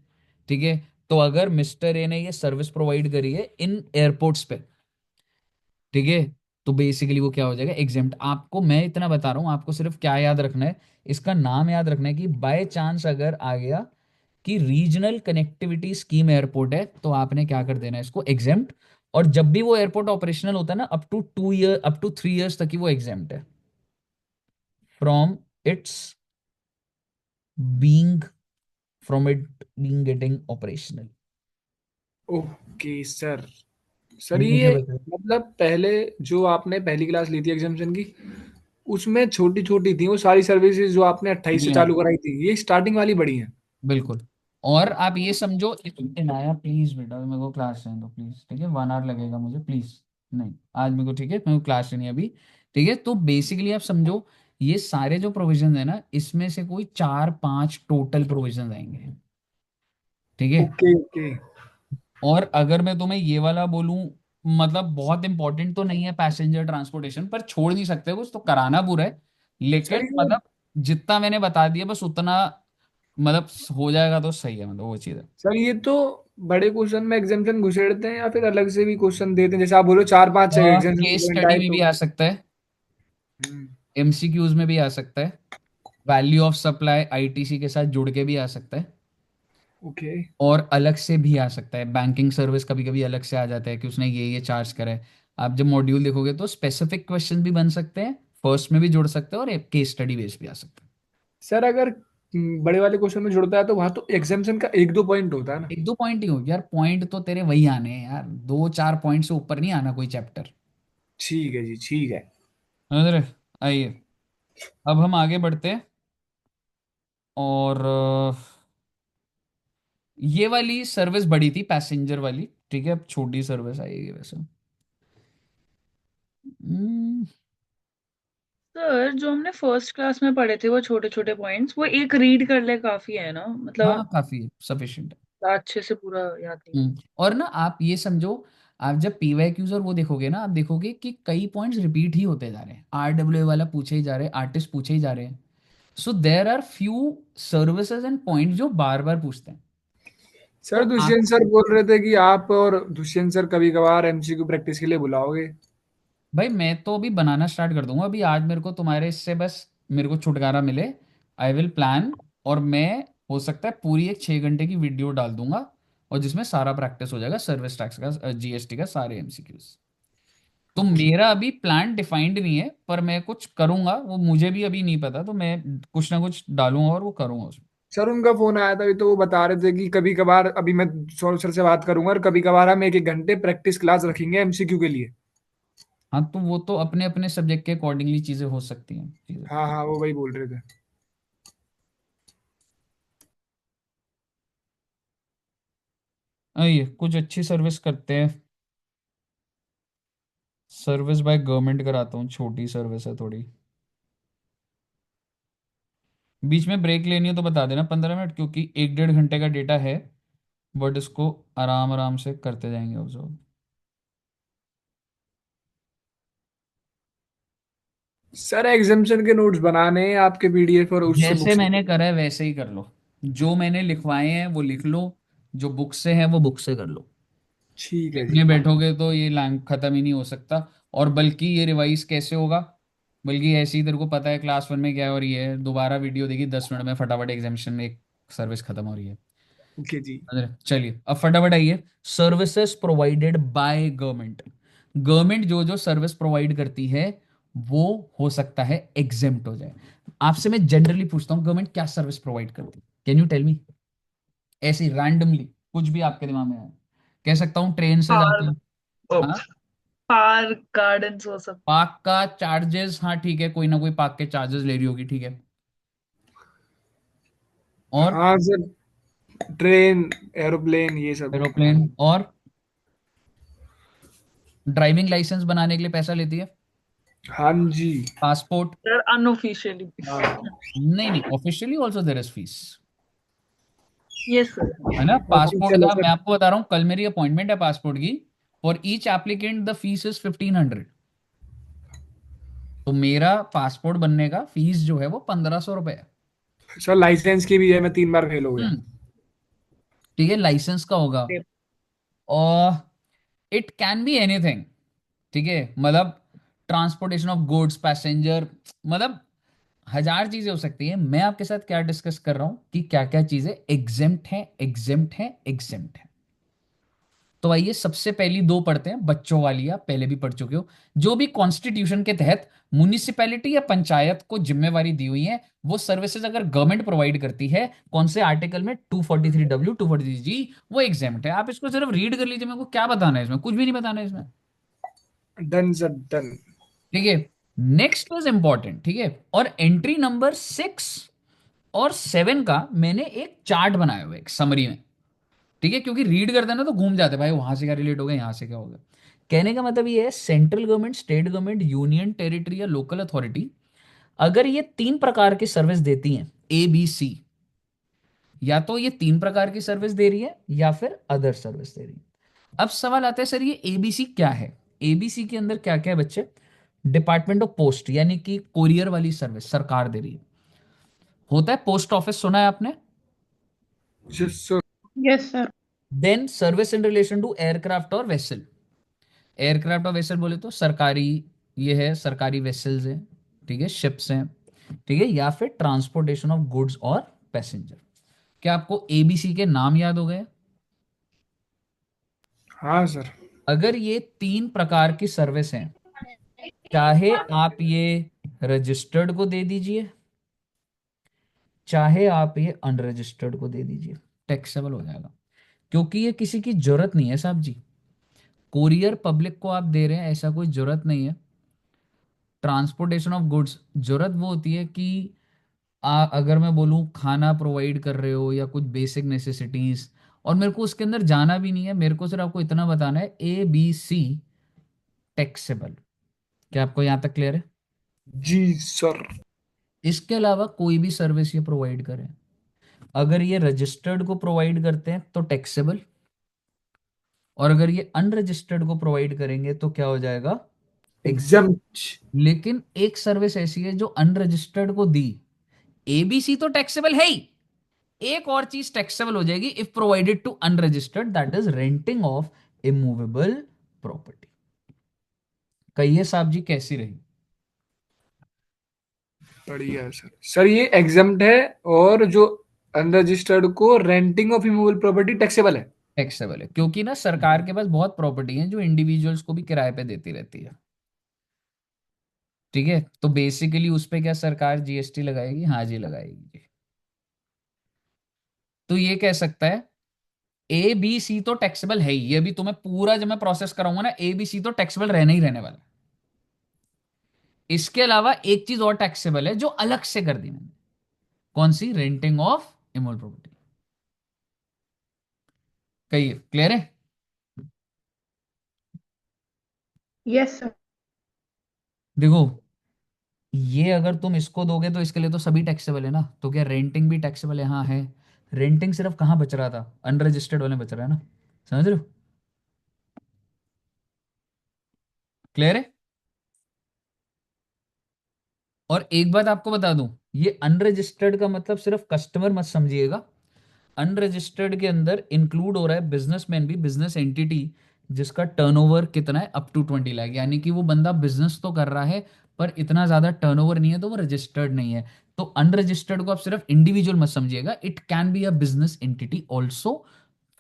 ठीक है, तो अगर मिस्टर ए ने ये सर्विस प्रोवाइड करी है इन एयरपोर्ट्स पे, ठीक है, तो बेसिकली वो क्या हो जाएगा? एग्जेम्प्ट। आपको मैं इतना बता रहा हूँ, आपको सिर्फ क्या याद रखना है, इसका नाम याद रखना है कि बाय चांस अगर आ गया कि रीजनल कनेक्टिविटी स्कीम एयरपोर्ट है, तो आपने क्या कर देना है? इसको एग्जेम्प्ट। और जब भी वो एयरपोर्ट ऑपरेशनल होता है ना, अप टू 3 इयर्स तक ही वो एग्जेम्प्ट है from its being, from it being getting operational. Okay sir. Sir अब मुझे ये बताओ। मतलब पहले जो आपने पहली क्लास ली थी एग्जामिशन की, उसमें छोटी छोटी थी वो सारी सर्विसेज जो आपने 28 से जी हाँ, चालू कराई थी, ये स्टार्टिंग वाली बड़ी है। बिल्कुल। और आप ये समझो, इनाया प्लीज बेटा मेरे को क्लास लेने दो प्लीज, ठीक है, 1 आवर लगेगा मुझे प्लीज। नहीं आज मेरे को, ठीक है, मेरे को क्लास लेनी है अभी। ठीक है, तो बेसिकली आप समझो ये सारे जो प्रोविजन है ना, इसमें से कोई 4 5 टोटल प्रोविजन आएंगे। ठीक है, ओके ओके। और अगर मैं तुम्हें ये वाला बोलूं, मतलब बहुत इंपॉर्टेंट तो नहीं है पैसेंजर ट्रांसपोर्टेशन, पर छोड़ नहीं सकते कुछ तो कराना बुरा है। सर लेकिन ये मतलब जितना मैंने बता दिया बस उतना, मतलब हो जाएगा तो सही है, मतलब वो चीज़ है। सर ये तो बड़े क्वेश्चन में एग्जामिशन घुसेड़ते हैं या फिर अलग से भी क्वेश्चन देते हैं, जैसे आप बोलो 4 5 केस एग्जामिशन स्टडी आए में भी तो? आ सकता है, हम्म। एमसीक्यूज में भी आ सकता है, वैल्यू ऑफ सप्लाई आईटीसी के साथ जुड़ के भी आ सकता है, ओके। और अलग से भी आ सकता है। बैंकिंग सर्विस कभी कभी अलग से आ जाता है कि उसने ये चार्ज करा है। आप जब मॉड्यूल देखोगे तो स्पेसिफिक क्वेश्चन भी बन सकते हैं, फर्स्ट में भी जुड़ सकते हैं, और एक केस स्टडी बेस भी आ सकता है। सर अगर बड़े वाले क्वेश्चन में जुड़ता है तो वहां तो एग्जामिशन का 1 2 पॉइंट होता है ना? 1 2 पॉइंट ही हो यार, पॉइंट तो तेरे वही आने हैं यार, 2 4 पॉइंट से ऊपर नहीं आना कोई चैप्टर। ठीक है जी ठीक है। समझ रहे? आइए, अब हम आगे बढ़ते हैं। और ये वाली सर्विस बड़ी थी पैसेंजर वाली, ठीक है, अब छोटी सर्विस आएगी वैसे। हम्म, सर जो हमने फर्स्ट क्लास में पढ़े थे वो छोटे छोटे पॉइंट्स, वो एक रीड कर ले काफी है ना, हाँ मतलब काफी है, सफिशिएंट। अच्छे से पूरा याद नहीं है। और ना आप ये समझो, आप जब पीवाईक्यूज और वो देखोगे ना, आप देखोगे कि कई पॉइंट्स रिपीट ही होते जा रहे हैं, आरडब्ल्यू वाला पूछे ही जा रहे हैं, आर्टिस्ट पूछे ही जा रहे हैं। So there are few services and point जो बार बार पूछते हैं। सर तो आप, दुष्यंत सर बोल रहे थे कि आप और दुष्यंत सर कभी कभार एमसीक्यू प्रैक्टिस के लिए बुलाओगे। भाई मैं तो अभी बनाना स्टार्ट कर दूंगा, अभी आज मेरे को तुम्हारे इससे बस मेरे को छुटकारा मिले, आई विल प्लान। और मैं हो सकता है पूरी एक 6 घंटे की वीडियो डाल दूंगा, और जिसमें सारा प्रैक्टिस हो जाएगा, सर्विस टैक्स का, जीएसटी का, सारे एमसीक्यूज। तो ओके। मेरा अभी प्लान डिफाइंड नहीं है, पर मैं कुछ करूंगा, वो मुझे भी अभी नहीं पता, तो मैं कुछ ना कुछ डालूंगा और वो करूंगा उसमें। सर उनका फोन आया था अभी, तो वो बता रहे थे कि कभी कभार, अभी मैं सौरभ सर से बात करूंगा, और कभी कभार हम एक एक घंटे प्रैक्टिस क्लास रखेंगे एमसीक्यू के लिए। हाँ तो वो तो अपने अपने सब्जेक्ट के अकॉर्डिंगली चीजें हो सकती हैं, चीजें। हाँ हाँ, वो वही बोल रहे थे। आइए कुछ अच्छी सर्विस करते हैं। सर्विस बाय गवर्नमेंट कराता हूँ, छोटी सर्विस है थोड़ी। बीच में ब्रेक लेनी हो तो बता देना, 15 मिनट, क्योंकि 1 1.5 घंटे का डेटा है, बट इसको आराम आराम से करते जाएंगे ऑब्जर्व। सर एग्जाम्शन के नोट्स बनाने हैं आपके पीडीएफ और उससे जैसे बुक्स। मैंने करा है वैसे ही कर लो, जो मैंने लिखवाए हैं वो लिख लो, जो बुक से है वो बुक से कर लो। ठीक है जी। लिखने बैठोगे तो ये लैंग खत्म ही नहीं हो सकता। और बल्कि ये रिवाइज कैसे होगा, बल्कि ऐसे ही तेरे को पता है क्लास 1 में क्या हो रही है, दोबारा वीडियो देखी 10 मिनट में फटाफट एग्जामिनेशन में एक सर्विस खत्म हो रही है। ओके जी। अरे चलिए अब फटाफट आइए। Services provided by government, government जो जो सर्विस प्रोवाइड करती है वो हो सकता है एग्जेम्प्ट हो जाए। आपसे मैं जनरली पूछता हूँ, गवर्नमेंट क्या सर्विस प्रोवाइड करती है, कैन यू टेल मी? ऐसी रैंडमली कुछ भी आपके दिमाग में आए। कह सकता हूँ ट्रेन से जाते पार्क, हैं। हाँ, पार्क गार्डन्स वो सब। पार्क का चार्जेस, हाँ ठीक है, कोई ना कोई पार्क के चार्जेस ले रही होगी, ठीक है। और हाँ सर, ट्रेन, एरोप्लेन, ये सब। एरोप्लेन, और ड्राइविंग लाइसेंस बनाने के लिए पैसा लेती है। हाँ जी। Passport, sir unofficially. हाँ। नहीं नहीं, officially also there is fees, yes sir. है ना। पासपोर्ट ऑफिशियल है का मैं सर। आपको बता रहा हूँ, कल मेरी अपॉइंटमेंट है पासपोर्ट की। For each applicant the fees is 1500। तो मेरा पासपोर्ट बनने का फीस जो है वो 1500 रुपये है। सर लाइसेंस की भी है, मैं 3 बार फेल हो गया। हम्म, ठीक है, लाइसेंस का होगा। और इट कैन बी एनीथिंग, ठीक है, मतलब ट्रांसपोर्टेशन ऑफ गुड्स, पैसेंजर, मतलब हजार चीजें हो सकती है। मैं आपके साथ क्या डिस्कस कर रहा हूं कि क्या क्या चीजें एग्जेम्प्ट हैं, एग्जेम्प्ट हैं, एग्जेम्प्ट हैं। तो आइए सबसे पहली दो पढ़ते हैं, बच्चों वाली आप पहले भी पढ़ चुके हो। जो भी कॉन्स्टिट्यूशन के तहत म्युनिसिपैलिटी या पंचायत को जिम्मेवारी दी हुई है, वो सर्विसेज अगर गवर्नमेंट प्रोवाइड करती है, कौन से आर्टिकल में, 243W, 243G, वो एग्जाम्प्ट है। आप इसको सिर्फ रीड कर लीजिए, मेरे को क्या बताना है इसमें, कुछ भी नहीं बताना है इसमें, डन सर, डन। ठीक है। नेक्स्ट इज इंपॉर्टेंट, ठीक है। और एंट्री नंबर 6 और 7 का मैंने एक चार्ट बनाया हुआ है, एक समरी में, ठीक है, क्योंकि रीड करते हैं ना तो घूम जाते हैं भाई, वहां से क्या रिलेट हो गया, यहाँ से क्या हो गया। कहने का मतलब ये है, central government, state government, union territory या लोकल अथॉरिटी अगर ये 3 प्रकार की सर्विस देती हैं, ABC, या तो ये 3 प्रकार की सर्विस दे रही है या फिर अदर सर्विस दे रही है। अब सवाल आता है, सर ये एबीसी क्या है? एबीसी के अंदर क्या क्या है बच्चे? डिपार्टमेंट ऑफ पोस्ट, यानी कि कोरियर वाली सर्विस सरकार दे रही है। होता है पोस्ट ऑफिस, सुना है आपने? Yes sir. Yes sir. Then service in relation to aircraft और वेसल। एयरक्राफ्ट और वेसल बोले तो सरकारी, ये है सरकारी वेसल्स हैं, ठीक है, शिप्स हैं, ठीक है, या फिर ट्रांसपोर्टेशन ऑफ गुड्स और पैसेंजर। क्या आपको एबीसी के नाम याद हो गए? हाँ सर। अगर ये 3 प्रकार की सर्विस हैं, चाहे आप ये रजिस्टर्ड को दे दीजिए, चाहे आप ये अनरजिस्टर्ड को दे दीजिए, टैक्सेबल हो जाएगा। क्योंकि ये किसी की जरूरत नहीं है साहब जी, कोरियर पब्लिक को आप दे रहे हैं, ऐसा कोई जरूरत नहीं है। ट्रांसपोर्टेशन ऑफ गुड्स जरूरत वो होती है कि अगर मैं बोलूँ खाना प्रोवाइड कर रहे हो या कुछ बेसिक नेसेसिटीज, और मेरे को उसके अंदर जाना भी नहीं है, मेरे को सिर्फ आपको इतना बताना है, ABC टैक्सेबल, क्या आपको यहां तक क्लियर है? जी सर। इसके अलावा कोई भी सर्विस ये प्रोवाइड करें, अगर ये रजिस्टर्ड को प्रोवाइड करते हैं तो टैक्सेबल, और अगर ये अनरजिस्टर्ड को प्रोवाइड करेंगे तो क्या हो जाएगा? एग्जाम। एग्जम्प्ट। लेकिन एक सर्विस ऐसी है जो अनरजिस्टर्ड को दी, एबीसी तो टैक्सेबल है ही, एक और चीज टैक्सेबल हो जाएगी if provided to unregistered, that is renting of immovable property. कहिए साहब जी कैसी रही? बढ़िया है सर। सर ये एग्जम्प्ट है, और जो अनरजिस्टर्ड को renting of immovable property taxable है। टैक्सेबल है क्योंकि ना सरकार के पास बहुत प्रॉपर्टी है जो इंडिविजुअल्स को भी किराए पे देती रहती है। ठीक है, तो बेसिकली उस पे क्या सरकार जीएसटी लगाएगी? हाँ जी लगाएगी। तो ये कह सकता है ए बी सी तो टैक्सेबल है ही, ये भी तुम्हें पूरा जब मैं प्रोसेस कराऊंगा ना, ए बी सी तो टैक्सेबल रहना ही रहने वाला है। इसके अलावा एक चीज और टैक्सेबल है जो अलग से कर दी मैंने। कौन सी? Renting of immovable property. कहिए क्लियर है? Yes sir. देखो, ये अगर तुम इसको दोगे तो इसके लिए तो सभी टैक्सेबल है ना, तो क्या रेंटिंग भी टैक्सेबल है? हाँ है। रेंटिंग सिर्फ कहां बच रहा था? अनरजिस्टर्ड वाले बच रहा है ना। समझ रहे हो? क्लियर है? और एक बात आपको बता दूं, ये अनरजिस्टर्ड का मतलब सिर्फ कस्टमर मत समझिएगा। अनरजिस्टर्ड के अंदर इंक्लूड हो रहा है बिजनेसमैन भी, बिजनेस एंटिटी जिसका टर्नओवर कितना है, अप टू 20 लाख, यानी कि वो बंदा बिजनेस तो कर रहा है पर इतना ज्यादा टर्नओवर नहीं है तो वो रजिस्टर्ड नहीं है। तो अनरजिस्टर्ड को आप सिर्फ इंडिविजुअल मत समझिएगा, it can be a business entity also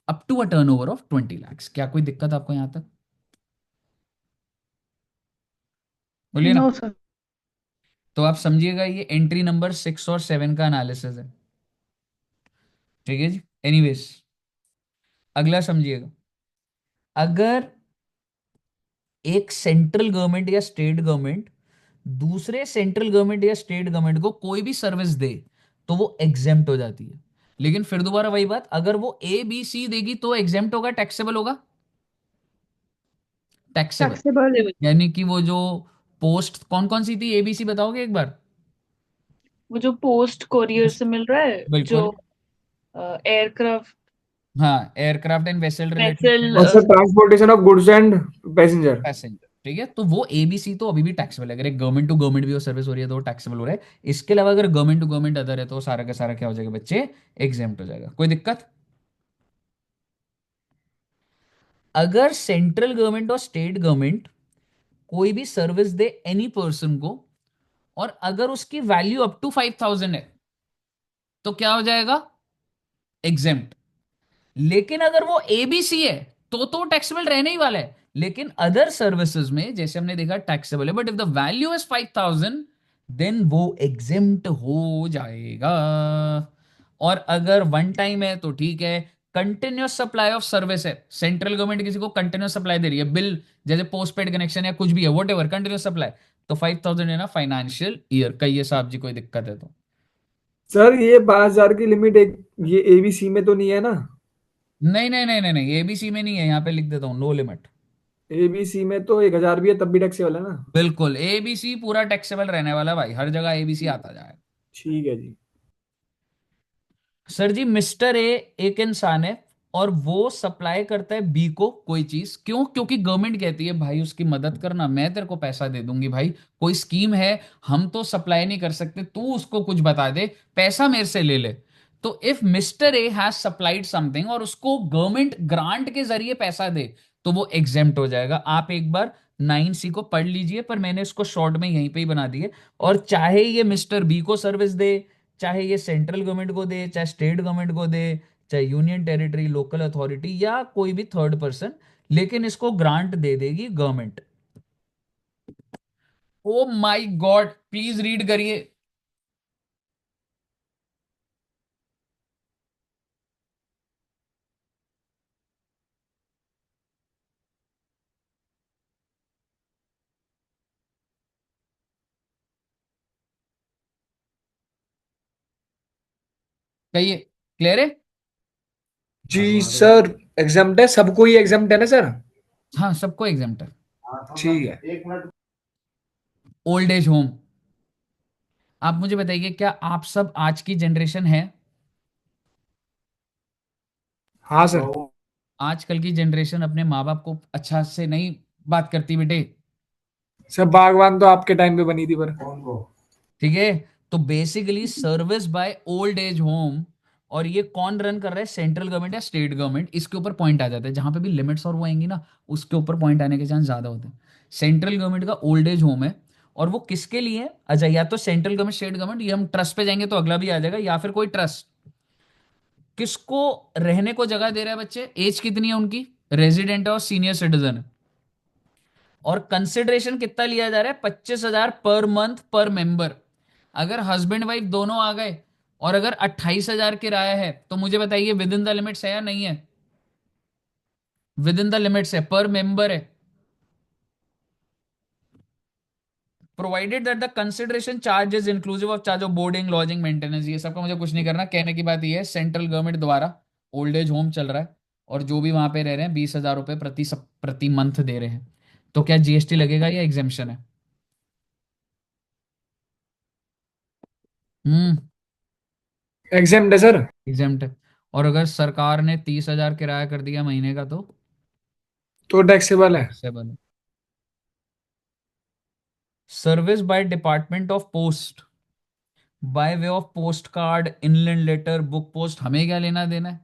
up to a turnover of 20 lakhs। क्या कोई दिक्कत आपको यहां तक? बोलिए ना। No sir. तो आप समझिएगा ये एंट्री नंबर 6 और 7 का एनालिसिस है। ठीक है जी। एनीवेज, अगला समझिएगा। अगर एक सेंट्रल गवर्नमेंट या स्टेट गवर्नमेंट दूसरे सेंट्रल गवर्नमेंट या स्टेट गवर्नमेंट को कोई भी सर्विस दे तो वो एग्जेम्प्ट हो जाती है। लेकिन फिर दोबारा वही बात, अगर वो ए बी सी देगी तो एग्जेम्प्ट होगा, टैक्सेबल होगा? टैक्सेबल। टैक्सेबल। यानी कि वो जो पोस्ट कौन कौन सी थी एबीसी बताओगे एक बार? वो जो पोस्ट कोरियर से मिल रहा है, जो बिल्कुल। एयरक्राफ्ट, हाँ, aircraft and vessel related vessel. और sir transportation of goods and passenger. Passenger. ठीक है, तो वो एबीसी तो अभी भी टैक्सेबल है। अगर एक गवर्नमेंट टू गवर्नमेंट भी वो सर्विस हो रही है तो वो टैक्सेबल हो रहा है। इसके अलावा अगर गवर्नमेंट टू गवर्नमेंट अदर है तो वो सारा का सारा क्या हो जाएगा बच्चे? एग्जेम्प्ट हो जाएगा। कोई दिक्कत? अगर सेंट्रल गवर्नमेंट और स्टेट गवर्नमेंट कोई भी सर्विस दे एनी पर्सन को, और अगर उसकी वैल्यू अप टू 5,000 है तो क्या हो जाएगा? एग्जेम्प्ट। लेकिन अगर वो एबीसी है तो टैक्सेबल रहने ही वाला है। लेकिन अदर सर्विसेज में जैसे हमने देखा टैक्सेबल है, but if the value is 5,000 then वो एग्जेम्प्ट हो जाएगा। और अगर वन टाइम है तो ठीक है। कंटिन्यूस सप्लाई ऑफ सर्विस है, सेंट्रल गवर्नमेंट किसी को कंटिन्यूस सप्लाई दे रही है, बिल जैसे पोस्ट पेड कनेक्शन या कुछ भी है, वॉट एवर कंटिन्यूस सप्लाई, तो 5,000 है ना फाइनेंशियल ईयर। कहिए साहब जी कोई दिक्कत है तो? सर ये 5,000 की लिमिट एक, ये एबीसी में तो नहीं है ना? नहीं नहीं नहीं नहीं नहीं, एबीसी में नहीं है, यहां पे लिख देता हूं नो लिमिट। एबीसी में तो 1,000 भी है तब भी टैक्सेबल है ना? बिल्कुल, एबीसी पूरा टैक्सेबल रहने वाला भाई, हर जगह एबीसी आता जाएगा। ठीक है जी। सर जी, मिस्टर ए एक इंसान है और वो सप्लाई करता है बी को कोई चीज, क्यों? क्योंकि गवर्नमेंट कहती है भाई उसकी मदद करना, मैं तेरे को पैसा दे दूंगी भाई, कोई स्कीम है, हम तो सप्लाई नहीं कर सकते, तू उसको कुछ बता दे, पैसा मेरे से ले ले। तो if mister A has supplied something और उसको गवर्नमेंट ग्रांट के जरिए पैसा दे तो वो एग्जेम्प्ट हो जाएगा। आप एक बार 9C को पढ़ लीजिए, पर मैंने इसको शॉर्ट में यहीं पे ही बना दिए। और चाहे ये मिस्टर बी को सर्विस दे, चाहे ये सेंट्रल गवर्नमेंट को दे, चाहे स्टेट गवर्नमेंट को दे, चाहे यूनियन टेरिटरी, लोकल अथॉरिटी या कोई भी थर्ड पर्सन, लेकिन इसको ग्रांट दे देगी government. Oh my God, please read करिए। कहिए क्लियर है? जी सर। एग्जाम्प्ट है, सबको ही एग्जाम्प्ट है ना सर? हाँ सबको एग्जाम्प्ट है। ठीक है। Old age home. आप मुझे बताइए, क्या आप सब आज की जनरेशन है? हाँ सर। आजकल की जनरेशन अपने माँ बाप को अच्छा से नहीं बात करती बेटे। सर बागवान तो आपके टाइम पे बनी थी पर। ठीक है। तो basically service by old age home, और ये कौन रन कर रहा है, सेंट्रल गवर्नमेंट या स्टेट गवर्नमेंट, इसके ऊपर पॉइंट आ जाता है। जहां पे भी लिमिट्स और वो आएंगी ना, उसके ऊपर पॉइंट आने के चांस ज्यादा होते हैं। सेंट्रल गवर्नमेंट का ओल्ड एज होम है, और वो किसके लिए है? अच्छा, या तो सेंट्रल गवर्नमेंट, स्टेट गवर्नमेंट, ये हम ट्रस्ट पे जाएंगे तो अगला भी आ जाएगा, या फिर कोई ट्रस्ट किसको रहने को जगह दे रहा है। बच्चे एज कितनी है उनकी, रेजिडेंट है और सीनियर सिटीजन है। और कंसिडरेशन कितना लिया जा रहा है, 25,000 पर मंथ पर मेंबर। अगर हस्बैंड वाइफ दोनों आ गए और अगर 28,000 किराया है, तो मुझे बताइए विद इन द लिमिट्स है या नहीं है? विद इन द लिमिट्स है, पर मेंबर है। Provided that the consideration charge is inclusive of charge of boarding lodging maintenance. ये सबका मुझे कुछ नहीं करना, कहने की बात ये है, सेंट्रल गवर्नमेंट द्वारा ओल्ड एज होम चल रहा है, और जो भी वहां पे रह रहे हैं 20,000 रुपए प्रति मंथ दे रहे हैं। तो क्या जीएसटी लगेगा या एग्जेम्पशन है? हम्म। एग्जाम है सर। एग्जेम्प्ट है। और अगर सरकार ने 30,000 किराया कर दिया महीने का, तो तो टैक्सेबल है। टैक्सेबल है। Service by department of post by way of post card, inland letter, book post, हमें क्या लेना देना है?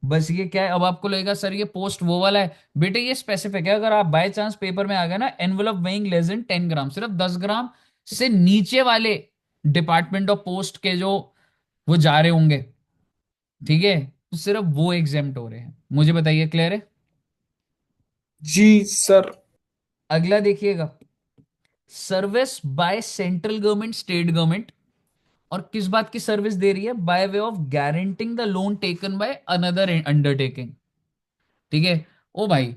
बस ये क्या है, अब आपको लगेगा सर ये पोस्ट वो वाला है। बेटे ये स्पेसिफिक है, अगर आप बाय चांस पेपर में आ गए ना, एनवलप वेइंग लेस देन 10 ग्राम, सिर्फ 10 ग्राम से नीचे वाले डिपार्टमेंट ऑफ पोस्ट के जो वो जा रहे होंगे, ठीक है, तो सिर्फ वो एग्जेम्प्ट हो रहे हैं। मुझे बताइए, क्लियर है? जी सर। अगला देखिएगा, service by central government, state government, और किस बात की सर्विस दे रही है, by way of guaranteeing the loan taken by another undertaking. ठीक है। ओ भाई,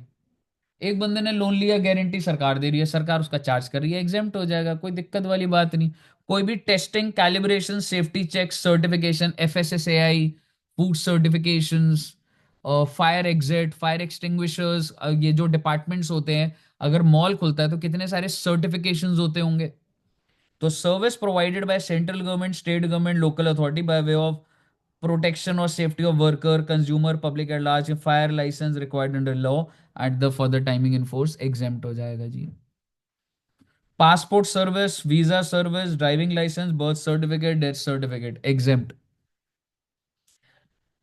एक बंदे ने लोन लिया, गारंटी सरकार दे रही है, सरकार उसका चार्ज कर रही है, एग्जेम्प्ट हो जाएगा, कोई दिक्कत वाली बात नहीं। कोई भी testing, calibration, safety check, certification, FSSAI, food certifications, fire exit, fire extinguishers, ये जो डिपार्टमेंट्स होते हैं, अगर मॉल खुलता है तो कितने सारे सर्टिफिकेशंस होते होंगे। तो service provided by central government, state government, local authority by way of protection और safety of worker, consumer, public at large, fire licence required under law at the further timing in force, exempt हो जाएगा जी। Passport service, visa service, driving licence, birth certificate, death certificate, exempt.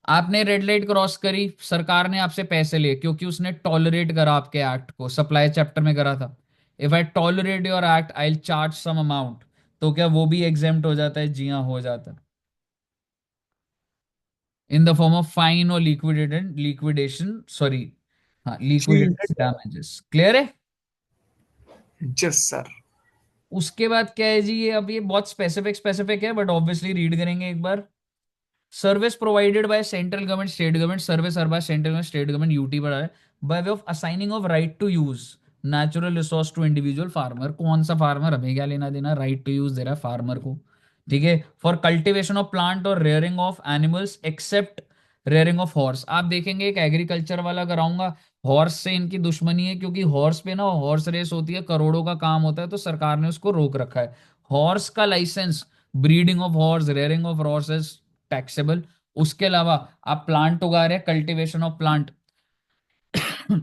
आपने red light cross करी, सरकार ने आपसे पैसे लिए क्योंकि उसने टॉलरेट करा आपके एक्ट को, सप्लाई चैप्टर में करा था। If I tolerate your act I charge some amount, तो क्या वो भी एग्जेम्प्ट हो जाता है? जी हाँ, हो जाता है, in the form of fine और लिक्विडेशन, सॉरी, हाँ, जी लिक्विडेटेड डैमेजेस। क्लियर है? Yes sir. उसके बाद क्या है जी, ये अब ये बहुत स्पेसिफिक स्पेसिफिक है, बट ऑब्वियसली रीड करेंगे एक बार। Service provided by central government, state government, service are by central government, state government, UT पर है, by way of assigning of right to use natural resource to individual farmer. कौन सा farmer, हमें क्या लेना देना, राइट टू यूज दे रहा है फार्मर को। ठीक है। फॉर कल्टिवेशन ऑफ प्लांट और rearing of animals except rearing of horse. आप देखेंगे एक एग्रीकल्चर वाला कराऊंगा, हॉर्स से इनकी दुश्मनी है, क्योंकि हॉर्स पे ना हॉर्स रेस होती है, करोड़ों का काम होता है, तो सरकार ने उसको रोक रखा है। हॉर्स का licence, breeding of horse, rearing of horse is taxable. उसके अलावा आप प्लांट उगा रहे हैं, कल्टीवेशन ऑफ प्लांट,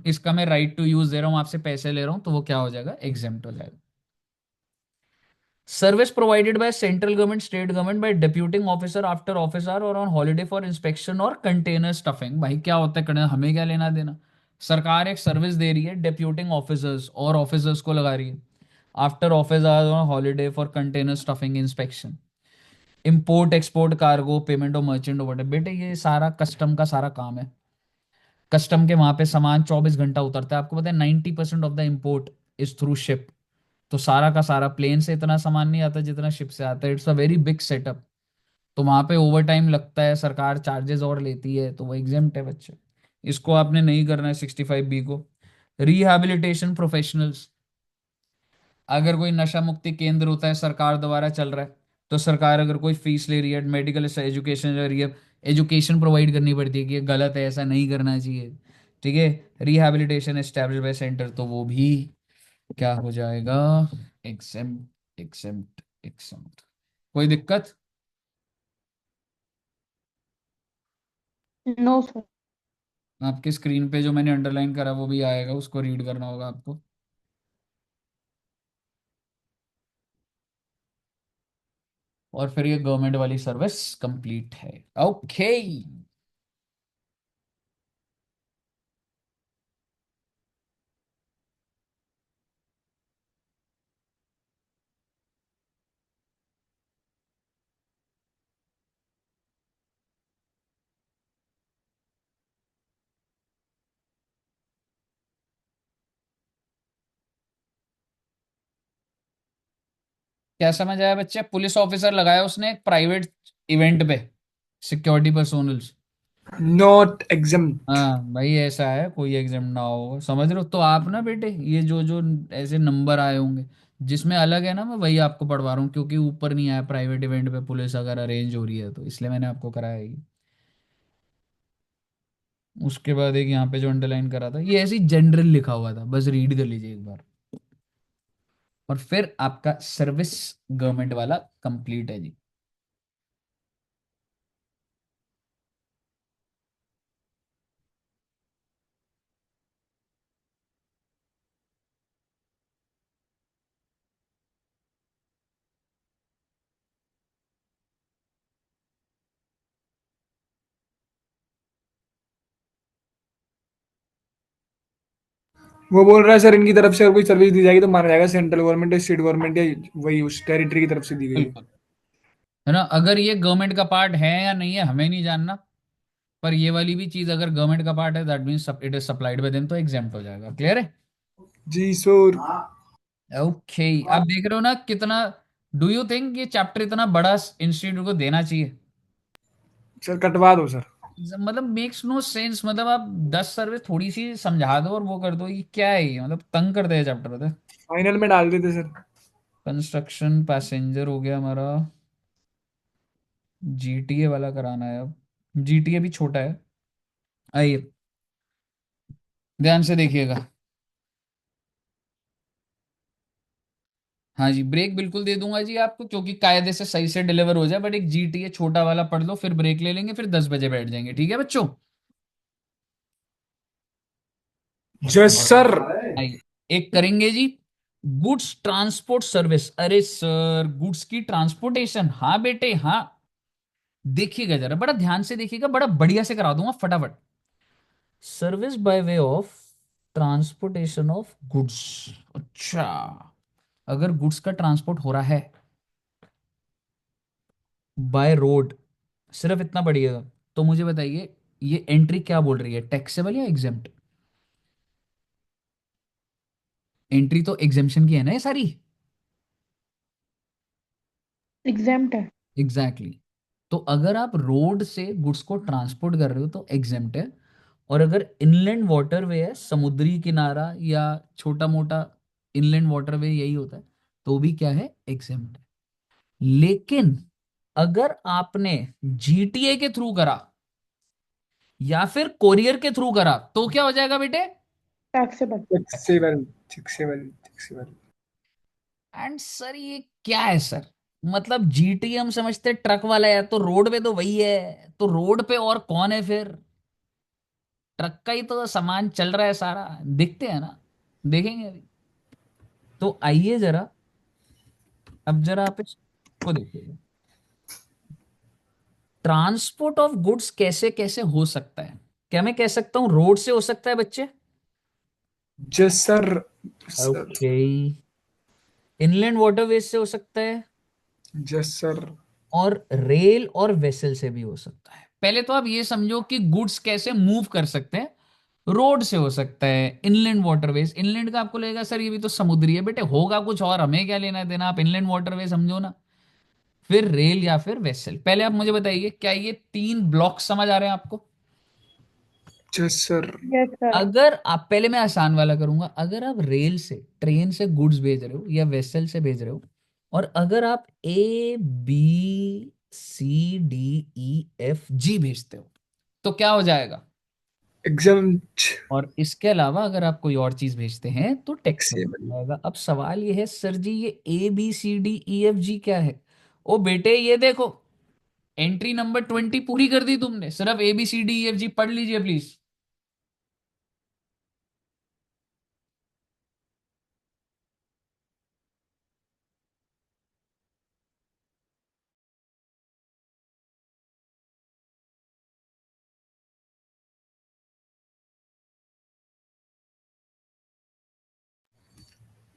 इसका मैं राइट टू यूज दे रहा हूं, आपसे पैसे ले रहा हूं, तो वो क्या हो जाएगा, एग्जेम्प्ट हो जाएगा। Service provided by central government, state government, by deputing officer after officer और ऑन हॉलीडे फॉर इंस्पेक्शन और कंटेनर स्टफिंग। भाई क्या होता है, करना, हमें क्या लेना देना। सरकार एक सर्विस दे रही है, डिप्यूटिंग ऑफिसर्स और ऑफिसर्स को लगा रही है, after office hours on holiday for container stuffing, inspection, import export, cargo, payment of merchant over. बेटे ये सारा कस्टम का सारा काम है। कस्टम के वहां पे सामान 24 घंटा उतरता है, आपको पता है 90% of the import is through ship. तो सारा का सारा प्लेन से इतना सामान नहीं आता जितना शिप से आता है, it's a very big setup. तो वहां पे ओवर टाइम लगता है, सरकार चार्जेस और लेती है, तो वो एग्जेम्प्ट है बच्चे। इसको आपने नहीं करना है 65B को। रिहैबिलिटेशन प्रोफेशनल्स, अगर कोई नशा मुक्ति केंद्र होता है सरकार द्वारा चल रहा है, तो सरकार अगर कोई फीस ले रही है, मेडिकल एजुकेशन ले रही है, एजुकेशन प्रोवाइड करनी पड़ती है कि ये गलत है, ऐसा नहीं करना चाहिए। ठीक है। रिहैबिलिटेशन एस्टैब्लिश बाय सेंटर, तो वो भी क्या हो जाएगा, एग्जाम। Exempt exempt. कोई दिक्कत? No sir. आपकी स्क्रीन पे जो मैंने अंडरलाइन करा वो भी आएगा, उसको रीड करना होगा आपको। और फिर ये गवर्नमेंट वाली सर्विस कंप्लीट है। ओके। क्या समझ आया बच्चे? पुलिस ऑफिसर लगाया उसने एक प्राइवेट इवेंट पे, सिक्योरिटी पर्सोनल्स। Not exam. हाँ भाई, ऐसा है, कोई एग्जाम ना हो, समझ रहे हो? तो आप ना बेटे, ये जो जो ऐसे नंबर आए होंगे जिसमें अलग है ना, मैं वही आपको पढ़वा रहा हूँ, क्योंकि ऊपर नहीं आया प्राइवेट इवेंट पे पुलिस अगर अरेंज हो रही है, तो इसलिए मैंने आपको कराया ये। उसके बाद एक यहाँ पे जो अंडरलाइन करा था, ये ऐसे ही जनरल लिखा हुआ था, बस रीड कर लीजिए एक बार। और फिर आपका सर्विस गवर्नमेंट वाला कंप्लीट है जी। वो बोल रहा है सर इनकी तरफ से अगर कोई सर्विस दी जाएगी तो माना जाएगा सेंट्रल गवर्नमेंट या स्टेट गवर्नमेंट या वही उस टेरिटरी की तरफ से दी गई हो। बिल्कुल, है ना? अगर ये गवर्नमेंट का पार्ट है या नहीं है हमें नहीं जानना, पर ये वाली भी चीज अगर गवर्नमेंट का पार्ट है, that means it is supplied by them, तो एग्जाम्प्ट हो जाएगा। क्लियर है? जी सर। ओके। आप देख रहे हो ना कितना, डू यू थिंक ये चैप्टर इतना बड़ा इंस्टीट्यूट को देना चाहिए? सर कटवा दो सर। मतलब मेक्स नो सेंस। मतलब आप 10 सर्विस थोड़ी सी समझा दो और वो कर दो, ये क्या है? ये मतलब तंग कर दे चैप्टर होता है। फाइनल में डाल देते सर। कंस्ट्रक्शन पैसेंजर हो गया हमारा, जीटीए वाला कराना है अब। जीटीए भी छोटा है। आइए ध्यान से देखिएगा। हाँ जी, ब्रेक बिल्कुल दे दूंगा जी आपको, क्योंकि कायदे से सही से डिलीवर हो जाए, बट एक जीटीए छोटा वाला पढ़ लो, फिर ब्रेक ले लेंगे, फिर 10 बजे बैठ जाएंगे। ठीक है बच्चों? Yes sir. आइए एक करेंगे जी, गुड्स ट्रांसपोर्ट सर्विस। अरे सर, गुड्स की ट्रांसपोर्टेशन, हाँ बेटे हाँ। देखिएगा जरा, बड़ा ध्यान से देखिएगा, बड़ा बढ़िया से करा दूंगा फटाफट। Service by way of transportation of goods. अच्छा, अगर गुड्स का ट्रांसपोर्ट हो रहा है बाय रोड, सिर्फ इतना पढ़िएगा, तो मुझे बताइए ये एंट्री क्या बोल रही है, टैक्सेबल या एग्जेम्प्ट? एंट्री तो एग्जेम्पशन की है ना ये सारी। एग्जाम्ट है। Exactly exactly. तो अगर आप रोड से गुड्स को ट्रांसपोर्ट कर रहे हो तो एग्जेम्प्ट है, और अगर इनलैंड वाटरवे है, समुद्री किनारा या छोटा मोटा इनलैंड वाटरवे यही होता है, तो भी क्या है, एग्जेम्प्ट है। लेकिन अगर आपने जीटीए के थ्रू करा या फिर कोरियर के थ्रू करा, तो क्या हो जाएगा बेटे? Taxable. Taxable taxable taxable. And sir ये क्या है सर? मतलब जीटीए हम समझते हैं ट्रक वाला है, तो रोड पे तो वही है, तो रोड पे और कौन है फिर? ट्रक का ही तो सामान चल रहा है सारा, दिखते हैं ना, देखेंगे अभी। तो आइए जरा, अब जरा आप इसको देखिए, ट्रांसपोर्ट ऑफ गुड्स कैसे कैसे हो सकता है। क्या मैं कह सकता हूं रोड से हो सकता है बच्चे? Yes sir. Sir. Okay. Inland waterways से हो सकता है, यस सर। और रेल और वेसल से भी हो सकता है। पहले तो आप ये समझो कि गुड्स कैसे मूव कर सकते हैं। रोड से हो सकता है, इनलैंड वाटरवेज, इनलैंड का आपको लगेगा सर ये भी तो समुद्री है, बेटे होगा कुछ और, हमें क्या लेना देना, आप इनलैंड वाटरवे समझो ना। फिर रेल या फिर वेसल। पहले आप मुझे बताइए, क्या ये 3 ब्लॉक समझ आ रहे हैं आपको? Yes sir. Yes sir. अगर आप, पहले मैं आसान वाला करूंगा, अगर आप रेल से, ट्रेन से गुड्स भेज रहे हो या वेसल से भेज रहे हो, और अगर आप ABCDEFG भेजते हो, तो क्या हो जाएगा? एग्जाम्प्ट। और इसके अलावा अगर आप कोई और चीज भेजते हैं तो टैक्सेबल टैक्सेबल। हो जाएगा। अब सवाल ये है सर जी ये ABCDEFG क्या है? ओ बेटे ये देखो, एंट्री नंबर 20 पूरी कर दी तुमने, सिर्फ ABCDEFG पढ़ लीजिए प्लीज।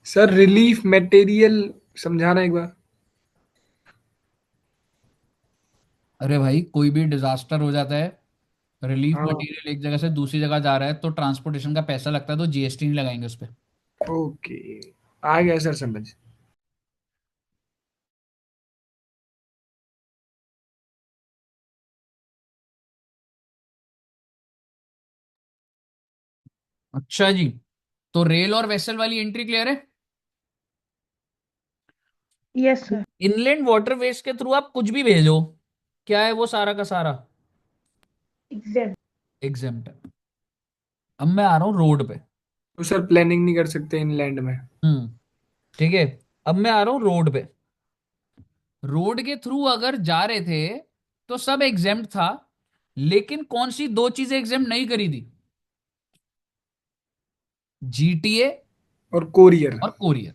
सर रिलीफ मटेरियल समझाना एक बार। अरे भाई कोई भी डिजास्टर हो जाता है, रिलीफ हाँ। मटेरियल एक जगह से दूसरी जगह जा रहा है तो ट्रांसपोर्टेशन का पैसा लगता है, तो GST नहीं लगाएंगे उस पर। ओके, आ गया सर समझ। अच्छा जी, तो रेल और वेसल वाली एंट्री क्लियर है? Yes sir. इनलैंड वाटरवेज के थ्रू आप कुछ भी भेजो, क्या है वो सारा का सारा एग्जाम। एग्जेम्प्ट है। अब मैं आ रहा हूँ रोड पे। तो सर प्लानिंग नहीं कर सकते इंग्लैंड में। हम्म, ठीक है। अब मैं आ रहा हूँ रोड पे। रोड के थ्रू अगर जा रहे थे तो सब एग्जेम्प्ट था, लेकिन कौन सी दो चीजें एग्जेम्प्ट नहीं करी थी? GTA और कोरियर। और कोरियर।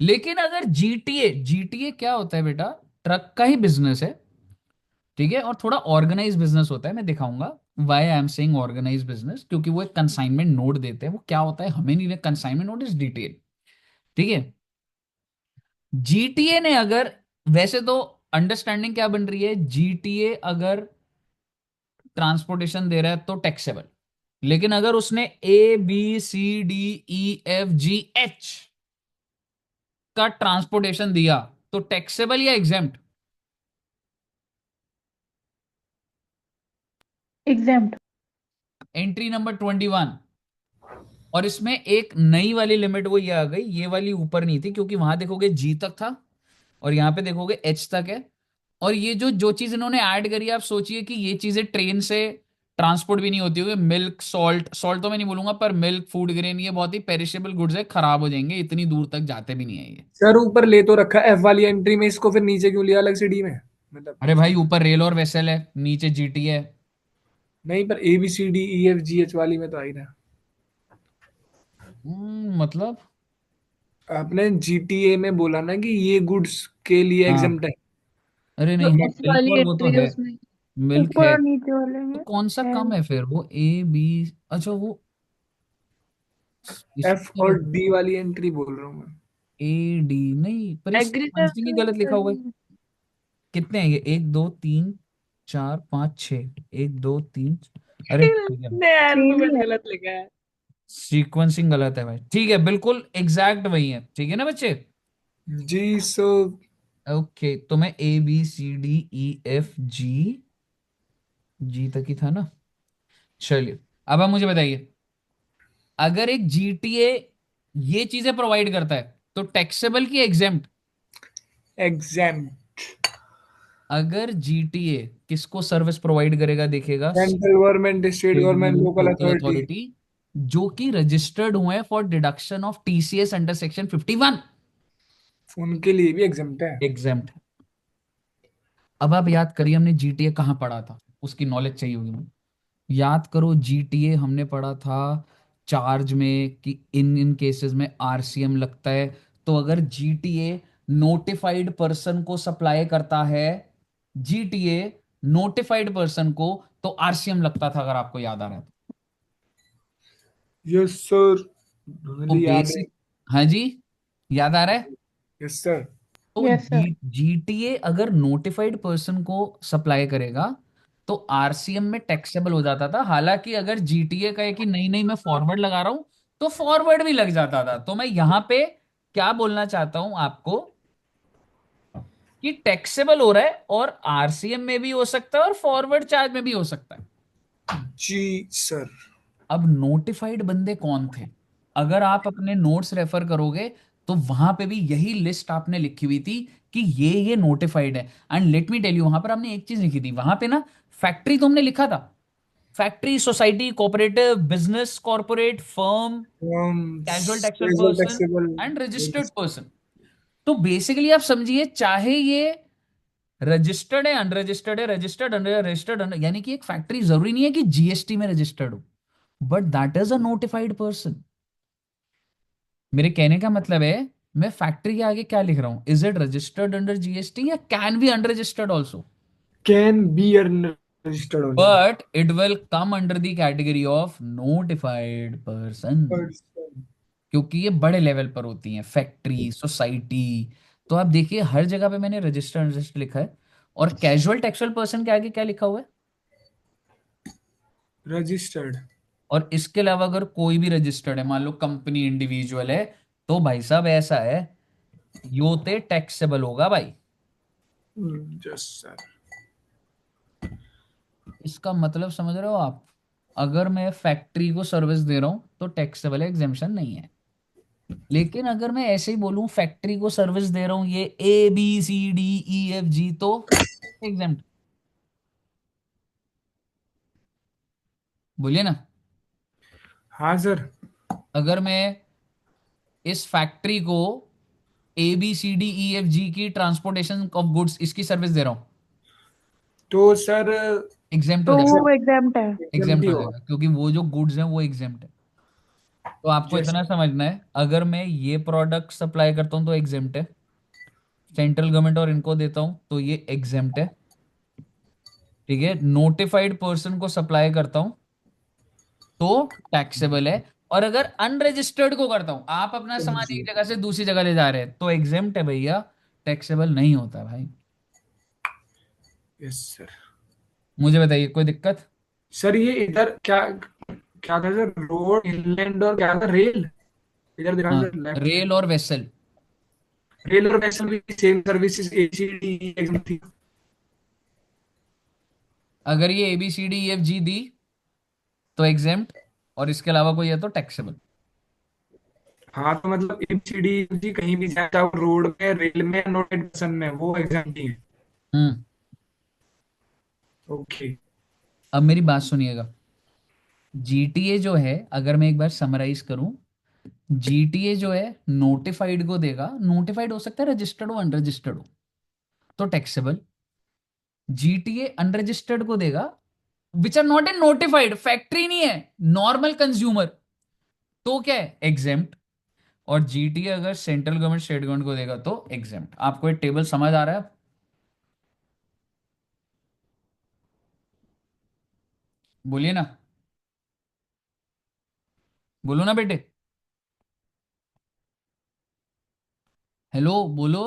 लेकिन अगर जीटीए क्या होता है बेटा? ट्रक का ही बिजनेस है, ठीक है, और थोड़ा ऑर्गेनाइज बिजनेस होता है। मैं दिखाऊंगा why I am saying organise business, क्योंकि वो एक कंसाइनमेंट नोट देते हैं। वो क्या होता है हमें नहीं, कंसाइनमेंट नोट इज डिटेल, ठीक है। जीटीए ने अगर, वैसे तो अंडरस्टैंडिंग क्या बन रही है, जीटीए अगर ट्रांसपोर्टेशन दे रहा है तो टैक्सेबल, लेकिन अगर उसने ABCDEFGH का ट्रांसपोर्टेशन दिया तो टैक्सेबल या एग्जेम्प्ट? एग्जाम्ड। Entry number 21। और इसमें एक नई वाली लिमिट वो ये आ गई, ये वाली ऊपर नहीं थी, क्योंकि वहां देखोगे G तक था और यहाँ पे देखोगे H तक है। और ये जो जो चीज इन्होंने ऐड करी है, आप सोचिए कि ये चीजें ट्रेन से ट्रांसपोर्ट भी नहीं होती होगी। मिल्क, सॉल्ट, सॉल्ट तो मैं नहीं बोलूंगा, पर मिल्क, फूड ग्रेन, ये बहुत ही पेरिशेबल गुड्स है, खराब हो जाएंगे, इतनी दूर तक जाते भी नहीं है ये। सर ऊपर ले तो रखा एफ वाली एंट्री में, इसको फिर नीचे क्यों लिया अलग से डी में? मतलब अरे भाई ऊपर रेल और वेसल है, नीचे GT है। नहीं, पर ABCDEFGH वाली में तो आई ना। मतलब आपने GTA में बोला ना कि ये गुड्स के लिए हाँ, एग्जाम्प्ट है। अरे जो नहीं एस मिल्क वाली और वो तो एंट्री है है, उसमें। मिल्क ऊपर है। और नीचे वाले तो में कौन सा है। कम है फिर, वो A B? अच्छा, वो एफ इसमें और डी वाली एंट्री बोल रहा हूँ मैं। AD नहीं, पर ये सीक्वेंसिंग ही गलत लिखा हुआ है। एग्रीकल्चर। कितने हैं ये? 1 2 3 4 5 6, 1 2 3। अरे ठीक है, ने सेम ही अल्फाबेट है। गलत लिखा है। सीक्वेंसिंग गलत है भाई, ठीक है, बिल्कुल एग्जैक्ट वही है, ठीक है ना बच्चे? जी सो। ओके, तो मैं ABCDEFG तक ही था ना। चलिए, अब आप मुझे बताइए, अगर एक GTA ये चीजें प्रोवाइड करता है तो टैक्सेबल की एग्जेम्प्ट? एग्जाम। अगर GTA किसको सर्विस प्रोवाइड करेगा देखिएगा, central government, state state government, government, local local authority. Authority, जो कि रजिस्टर्ड हुए for deduction of TCS under section 51, उनके लिए भी एग्जाम्प्ट है। एग्जेम्प्ट। अब आप याद करिए हमने GTA कहाँ पढ़ा था, उसकी नॉलेज चाहिए होगी मुझे। याद करो, GTA हमने पढ़ा था चार्ज में कि इन इन केसेस में RCM लगता है। तो अगर GTA नोटिफाइड पर्सन को सप्लाई करता है, GTA नोटिफाइड पर्सन को, तो RCM लगता था, अगर आपको याद आ रहा है यस सर, तो मुझे याद है। बेसिक। हाँ जी, याद आ रहा है? Yes sir. तो यस सर। GTA अगर नोटिफाइड पर्सन को सप्लाई करेगा तो RCM में टैक्सेबल हो जाता था। हालांकि अगर GTA का है कि नहीं नहीं मैं फॉरवर्ड लगा रहा हूं, तो फॉरवर्ड भी लग जाता था। तो मैं यहां पे क्या बोलना चाहता हूं आपको, कि टैक्सेबल हो रहा है, और RCM में भी हो सकता है और फॉरवर्ड चार्ज में भी हो सकता है। जी सर। अब नोटिफाइड बंदे कौन थे? अगर आप अपने नोट्स रेफर करोगे तो वहां पे भी यही लिस्ट आपने लिखी हुई थी कि ये नोटिफाइड है। And let me tell you, वहां पर आपने एक चीज लिखी थी, वहां पे ना फैक्ट्री तुमने लिखा था, factory, society, cooperative, business, corporate, firm, casual taxable casual person taxable. And registered person. तो बेसिकली आप समझिए, चाहे ये रजिस्टर्ड है, अनरजिस्टर्ड है, रजिस्टर्ड, अनरजिस्टर्ड, यानी कि एक फैक्ट्री जरूरी नहीं है कि जीएसटी में रजिस्टर्ड हो, but that is a notified person. मेरे कहने का मतलब है, मैं फैक्ट्री के आगे क्या लिख रहा हूं, is it registered under GST या can be unregistered also, can be registered also. But it will come under the category of notified person, क्योंकि ये बड़े लेवल पर होती हैं, फैक्ट्री, सोसाइटी। तो आप देखिए हर जगह पे मैंने रजिस्टर्ड रजिस्टर लिखा है। और कैजुअल टैक्सुअल पर्सन के आगे क्या लिखा हुआ है? रजिस्टर्ड। और इसके अलावा अगर कोई भी रजिस्टर्ड है, मान लो कंपनी, इंडिविजुअल है, तो भाई साहब ऐसा है, योते टैक्सेबल होगा भाई। Yes sir. इसका मतलब समझ रहे हो आप? अगर मैं फैक्ट्री को सर्विस दे रहा हूं तो टैक्सेबल है, एग्जेम्पशन नहीं है। लेकिन अगर मैं ऐसे ही बोलूं फैक्ट्री को सर्विस दे रहा हूं ये ABCDEFG, तो एग्जेम्प्ट। बोलिए ना। हाँ सर। अगर मैं इस फैक्ट्री को ABCDEFG की ट्रांसपोर्टेशन ऑफ गुड्स इसकी सर्विस दे रहा हूं, तो सर एग्जेम्प्ट हो तो जाएगा। वो एग्जाम्प्ट है। एग्जाम एग्जेम्प्ट ही हो होगा। जाएगा क्योंकि वो जो गुड्स हैं वो एग्जेम्प्ट है। तो आपको यस। इतना समझना है, अगर मैं ये प्रोडक्ट सप्लाई करता हूं तो एग्जेम्प्ट है, सेंट्रल गवर्नमेंट और इनको देता हूं तो ये एग्जेम्प्ट है, ठीक है। नोटिफाइड पर्सन को सप्लाई करता हूं तो टैक्सेबल है। और अगर अनरजिस्टर्ड को करता हूं, आप अपना सामान एक जगह से दूसरी जगह ले जा रहे हैं, तो एग्जेम्प्ट है भैया, टैक्सेबल नहीं होता भाई। Yes sir. मुझे बताइए कोई दिक्कत? सर ये इधर क्या क्या था सर, रोड, इनलैंड और क्या था, रेल। इधर दिखा हाँ, सर लेफ्ट साइड। रेल और वेसल। रेल और वैक्सन भी सेम सर्विसेज ACD एग्जाम थी। अगर ये ABCDEFG दी तो एग्जेम्प्ट, और इसके अलावा कोई है तो टैक्सेबल। हाँ तो मतलब ABCD जी कहीं भी जाए, चाहे वो रोड में, रेल में, नोटिफिकेशन में, वो एग्जाम नहीं है। हम्म। ओके। अब मेरी बात सुनिएगा, जीटीए जो है, अगर मैं एक बार समराइज करूं, जीटीए जो है नोटिफाइड को देगा, नोटिफाइड हो सकता है रजिस्टर्ड हो, अनरजिस्टर्ड हो, तो टैक्सेबल। जीटीए अनरजिस्टर्ड को देगा, which are not in notified, factory नहीं है, नॉर्मल कंज्यूमर, तो क्या है, एग्जेम्प्ट। और जीटीए अगर सेंट्रल गवर्नमेंट, स्टेट गवर्नमेंट को देगा तो एग्जेम्प्ट। आपको ये टेबल समझ आ रहा है? बोलिए ना, बोलो ना बेटे, हेलो बोलो।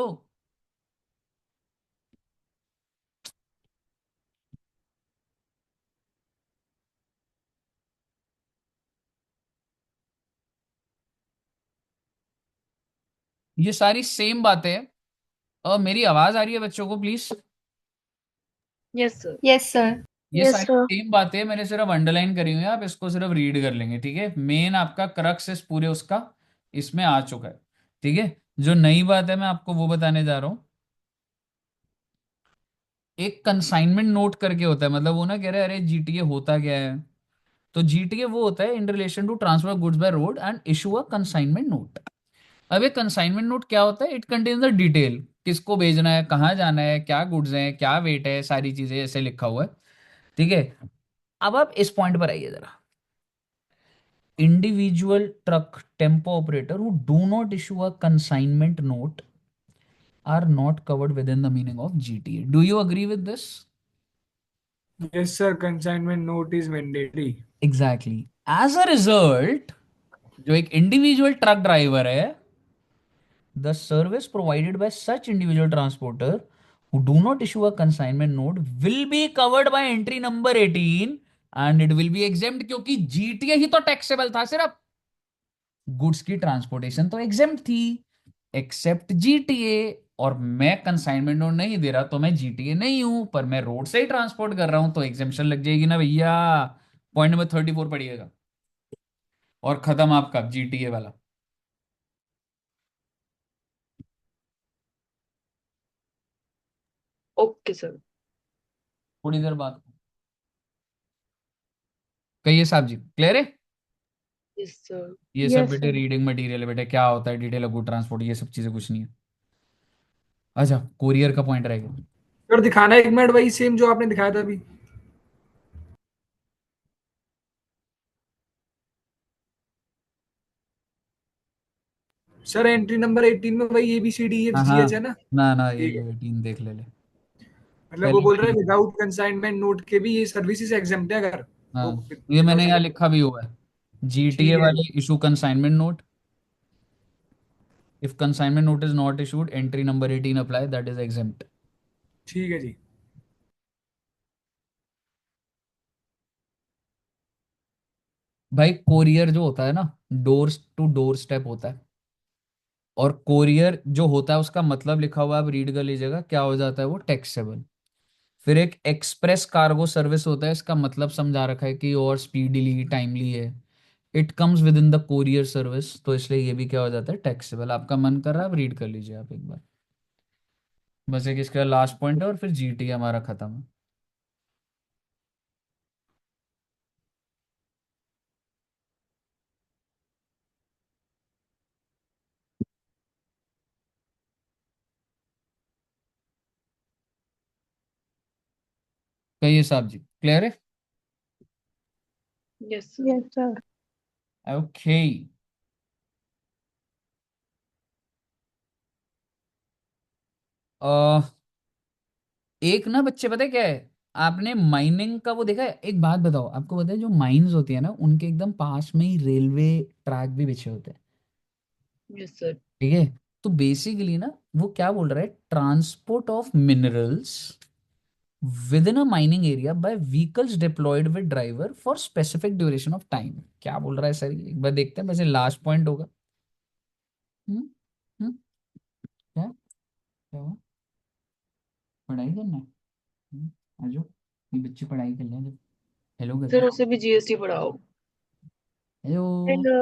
ये सारी सेम बातें हैं। मेरी आवाज आ रही है बच्चों को please? Yes sir. Yes sir. ये यस सारी सर। सेम बातें मैंने सिर्फ अंडरलाइन करी हुई है, आप इसको सिर्फ रीड कर लेंगे, ठीक है। मेन आपका क्रक्स इस पूरे उसका इसमें आ चुका है, ठीक है। जो नई बात है मैं आपको वो बताने जा रहा हूँ। एक कंसाइनमेंट नोट करके होता है, मतलब वो ना कह रहे हैं अरे जीटीए होता क्या है, तो जीटीए वो होता है, in relation to transfer goods by road and issue a consignment note. अब ये कंसाइनमेंट नोट क्या होता है? इट कंटेन्स द डिटेल, किसको भेजना है, कहाँ जाना है, क्या गुड्स हैं, क्या वेट है, सारी चीजें ऐसे लिखा हुआ है, ठीक है। अब आप इस पॉइंट पर आइए जरा। Individual truck tempo operator who do not issue a consignment note are not covered within the meaning of GTA. Do you agree with this? Yes sir, consignment note is mandatory. Exactly. As a result, जो एक individual truck driver है, the service provided by such individual transporter who do not issue a consignment note will be covered by entry number 18 and it will be exempt, क्योंकि GTA ही तो taxable था सिर्फ, goods की transportation तो exempt थी, accept GTA. और मैं consignment note नहीं दे रहा तो मैं जीटीए नहीं हूं, पर मैं रोड से ही ट्रांसपोर्ट कर रहा हूं तो एग्जेम्पशन लग जाएगी ना भैया। पॉइंट नंबर 34 पढ़िएगा, और खत्म आपका जीटीए वाला। Okay sir. थोड़ी देर बाद कहिए साहब जी, क्लियर है? Yes sir. ये सब Yes, बेटे sir. रीडिंग मटेरियल है बेटे, क्या होता है डिटेल ऑफ गुड ट्रांसपोर्ट, ये सब चीजें कुछ नहीं है। अच्छा, कोरियर का पॉइंट रहेगा। सर दिखाना एक मिनट वही सेम जो आपने दिखाया था अभी। सर एंट्री नंबर 18 में वही ABCD हाँ हाँ, GH है ना? ना ये ठीक है। लो 18 देख ले ले। मतलब वो पहले बोल रहा है वही, विदाउट कंसाइनमेंट नोट के भी ये सर्विसेज एग्जेम्प्ट है अगर वो हाँ ये मैंने विदाउट यहाँ लिखा भी हुआ है, जीटीए ठीक है। वाले issue consignment note, if consignment note is not issued entry number 18 apply, that is exempt. ठीक है जी। भाई कोरियर जो होता है ना, डोर टू डोर स्टेप होता है, और कोरियर जो होता है उसका मतलब लिखा हुआ है, आप रीड कर लीजिएगा क्या हो जाता है वो, टैक्सेबल। फिर एक एक्सप्रेस कार्गो सर्विस होता है, इसका मतलब समझा रखा है कि और स्पीडीली टाइमली है, it comes with in the courier service, तो इसलिए ये भी क्या हो जाता है, टैक्सेबल। आपका मन कर रहा है आप रीड कर लीजिए आप एक बार। बस एक इसका लास्ट पॉइंट है और फिर जीटी हमारा खत्म है। कहिए साहब जी, क्लियर है? Yes sir. Yes, sir. Okay. एक ना बच्चे पता है क्या है, आपने माइनिंग का वो देखा है? एक बात बताओ, आपको पता है जो माइंस होती है ना, उनके एकदम पास में ही रेलवे ट्रैक भी बिछे होते हैं, यस सर। ठीक है? तो बेसिकली ना वो क्या बोल रहा है, transport of minerals within a mining area by vehicles deployed with driver for specific duration of time. क्या बोल रहा है सर ये? एक बार देखते हैं, वैसे लास्ट पॉइंट होगा। हम्म हम्म, क्या क्या हुआ? पढ़ाई करना है? आ जाओ, ये बच्चे पढ़ाई कर लें जब। हेलो कर सर दो। उसे भी जीएसटी पढ़ाओ। हेलो। Hello.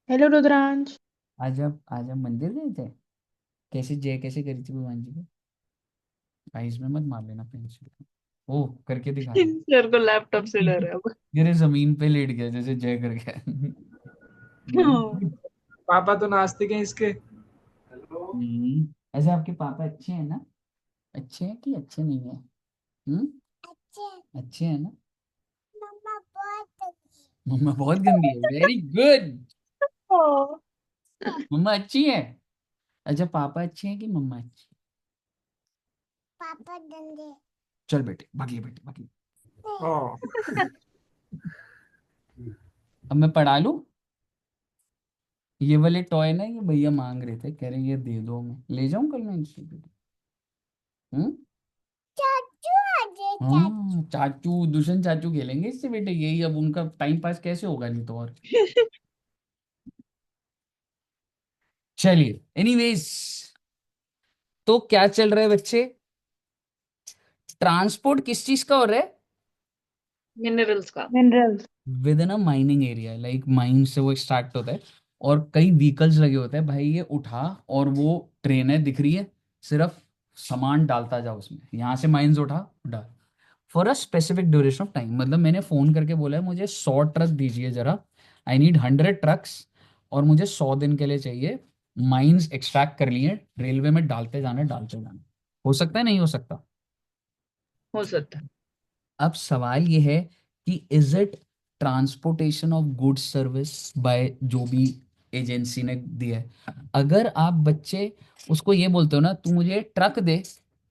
Hello, Rudransh. आज आप मंदिर गए थे? कैसे जय कैसे करी थी भगवान जी को? आइस में मत मार लेना पेंसिल। ओ करके दिखा रहा। सर को लैपटॉप से डर है अब। गिरे जमीन पे लेट गया जैसे जय कर गया। वेरी हाँ। गुड। पापा तो नास्तिक हैं इसके। ऐसे आपके पापा अच्छे हैं ना? अच्छे हैं कि अच्छे नहीं है? हम्म, अच्छे हैं ना? मम्मा बहुत गंदी है, वेरी गुड। मम्मा अच्छी है। अच्छा पापा अच्छे हैं कि मम्मा अच्छी है? चल बेटे भागिए, बेटे भागिए। हाँ। अब मैं पढ़ा लूं? ये वाले टॉय ना ये भैया मांग रहे थे, कह रहे ये दे दो, मैं ले जाऊं कल मैं इनसे? हम्म, हाँ चाचू, दुष्यंत चाचू खेलेंगे इससे बेटे, यही अब उनका टाइम पास कैसे होगा, नहीं तो और। चलिए एनीवेज, तो क्या चल रहा है बच्चे, ट्रांसपोर्ट किस चीज का हो रहा है? मिनरल्स का। Minerals. With in a mining area, like mine से वो स्टार्ट होता है, और कई व्हीकल्स लगे होते हैं भाई, ये उठा और वो ट्रेन है दिख रही है, सिर्फ सामान डालता जा उसमें, यहाँ से माइन्स उठा डाल, for a specific duration of time. मतलब मैंने फोन करके बोला है मुझे 100 ट्रक दीजिए जरा, आई नीड 100 ट्रक्स, और मुझे 100 दिन के लिए चाहिए। माइंस एक्सट्रैक्ट कर लिए, रेलवे में डालते जाना डालते जाना। हो सकता है, नहीं हो सकता? हो सकता है। अब सवाल ये है कि is it transportation of goods service by जो भी एजेंसी ने दिया है? अगर आप बच्चे उसको ये बोलते हो ना, तू मुझे ट्रक दे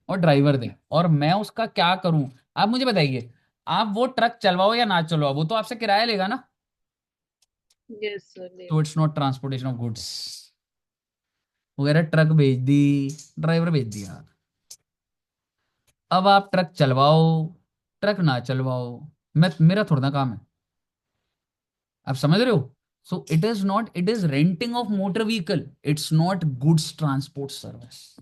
और ड्राइवर दे और मैं उसका क्या करूं, आप मुझे बताइए, आप वो ट्रक चलवाओ या ना चलवाओ, वो तो आपसे किराया लेगा ना। यस सर तो देगा। It's not transportation of goods. वगैरह ट्रक भेज दी, ड्राइवर भेज दिया, अब आप ट्रक चलवाओ ट्रक ना चलवाओ, मैं मेरा थोड़ा ना काम है। आप समझ रहे हो? So it is not, it is renting of motor vehicle, it's not goods transport service.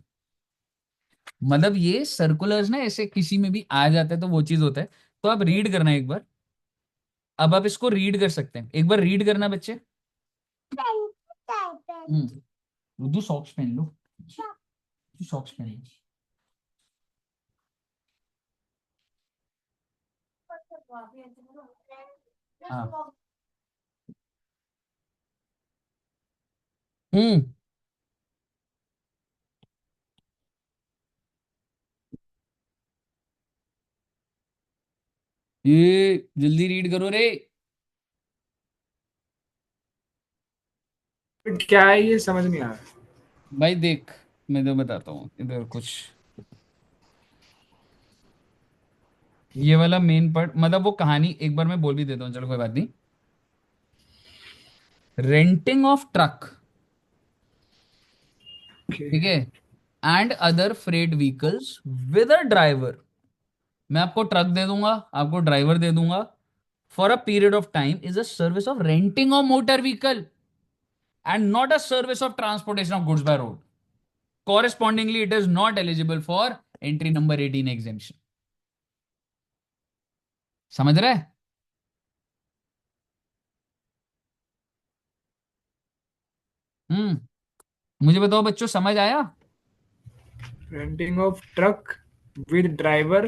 मतलब ये सर्कुलर्स ना ऐसे किसी में भी आ जाता है तो वो चीज होता है। तो आप रीड करना एक बार, अब आप इसको रीड कर सकते हैं, एक बार रीड करना बच्चे। रुद्दू सॉक्स पहन लो, सॉक्स पहन लो। हाँ। हम्म। ये जल्दी रीड करो रे। क्या है ये, समझ नहीं आ रहा। भाई देख, मैं तो बताता हूँ इधर कुछ। ये वाला मेन पार्ट, मतलब वो कहानी एक बार मैं बोल भी देता हूँ, चलो कोई बात नहीं। Renting of truck, okay. ठीक है, and other freight vehicles with a driver. मैं आपको ट्रक दे दूंगा, आपको ड्राइवर दे दूंगा, for a period of time, is a service of renting of motor vehicle and not a service of transportation of goods by road. Correspondingly, it is not eligible for entry number 18 exemption. समझ रहे? मुझे बताओ बच्चों, समझ आया? Renting of truck with driver,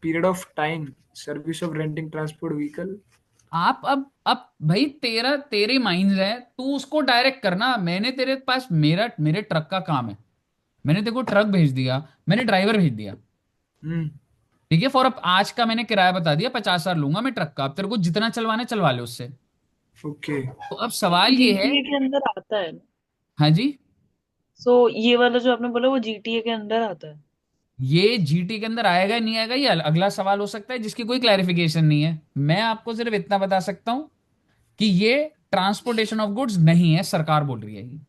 period of time, service of renting transport vehicle. आप अब भाई तेरा तेरे माइंड है, तू उसको डायरेक्ट करना। मैंने तेरे पास मेरे ट्रक का काम है, मैंने तेरे को ट्रक भेज दिया, मैंने ड्राइवर भेज दिया, हम्म। ठीक है। फॉर अब आज का मैंने किराया बता दिया, 50,000 लूंगा मैं ट्रक का। अब तेरे को जितना चलवाना है चलवा ले उससे। ओके। तो अब सवाल ये है। जीटीए के अंदर आता है ना? हाँ जी। सो ये वाला जो आपने बोला वो जीटीए के अंदर आता है? ये जीटी के अंदर आएगा नहीं आएगा, ये अगला सवाल हो सकता है जिसकी कोई क्लैरिफिकेशन नहीं है। मैं आपको सिर्फ इतना बता सकता हूं कि ये ट्रांसपोर्टेशन ऑफ गुड्स नहीं है, सरकार बोल रही है ये।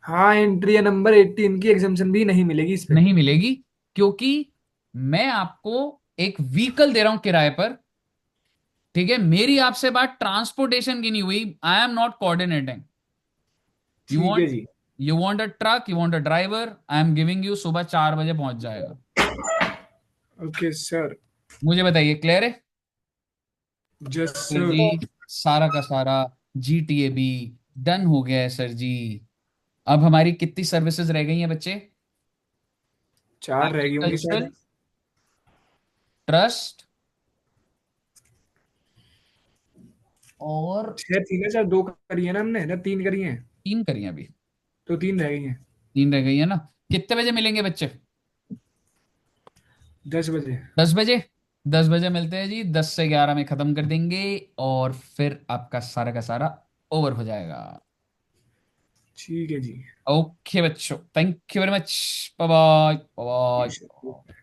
हाँ, एंट्री नंबर 18 की एग्जामेशन भी नहीं मिलेगी इस पे। नहीं मिलेगी, क्योंकि मैं आपको एक व्हीकल दे रहा हूं किराए पर, ठीक है। मेरी आपसे बात ट्रांसपोर्टेशन की नहीं हुई। I am not coordinating. You ठीक वांट है जी। You want a truck, you want a driver, I am giving you, सुबह 4 बजे पहुंच जाएगा। Okay sir. मुझे बताइए, क्लियर है? Just sir sir. जी, सारा का सारा जीटीए भी डन हो गया है सर जी। अब हमारी कितनी सर्विसेज रह गई हैं बच्चे? 4 रह गई होंगी एग्रीकल्चरल, शायद। ट्रस्ट, और 6 थी ना सर, 2 करी है ना हमने, ना 3 करी है? 3 करी हैं अभी। तो 3 रह गई हैं। 3 रह गई है ना। कितने बजे मिलेंगे बच्चे? 10 बजे। 10 बजे। 10 बजे मिलते हैं जी, 10 से 11 में खत्म कर देंगे, और फिर आपका सारा का सारा ओवर हो जाएगा। ठीक है जी। ओके बच्चों, thank you very much. Bye bye जी बाय। सर।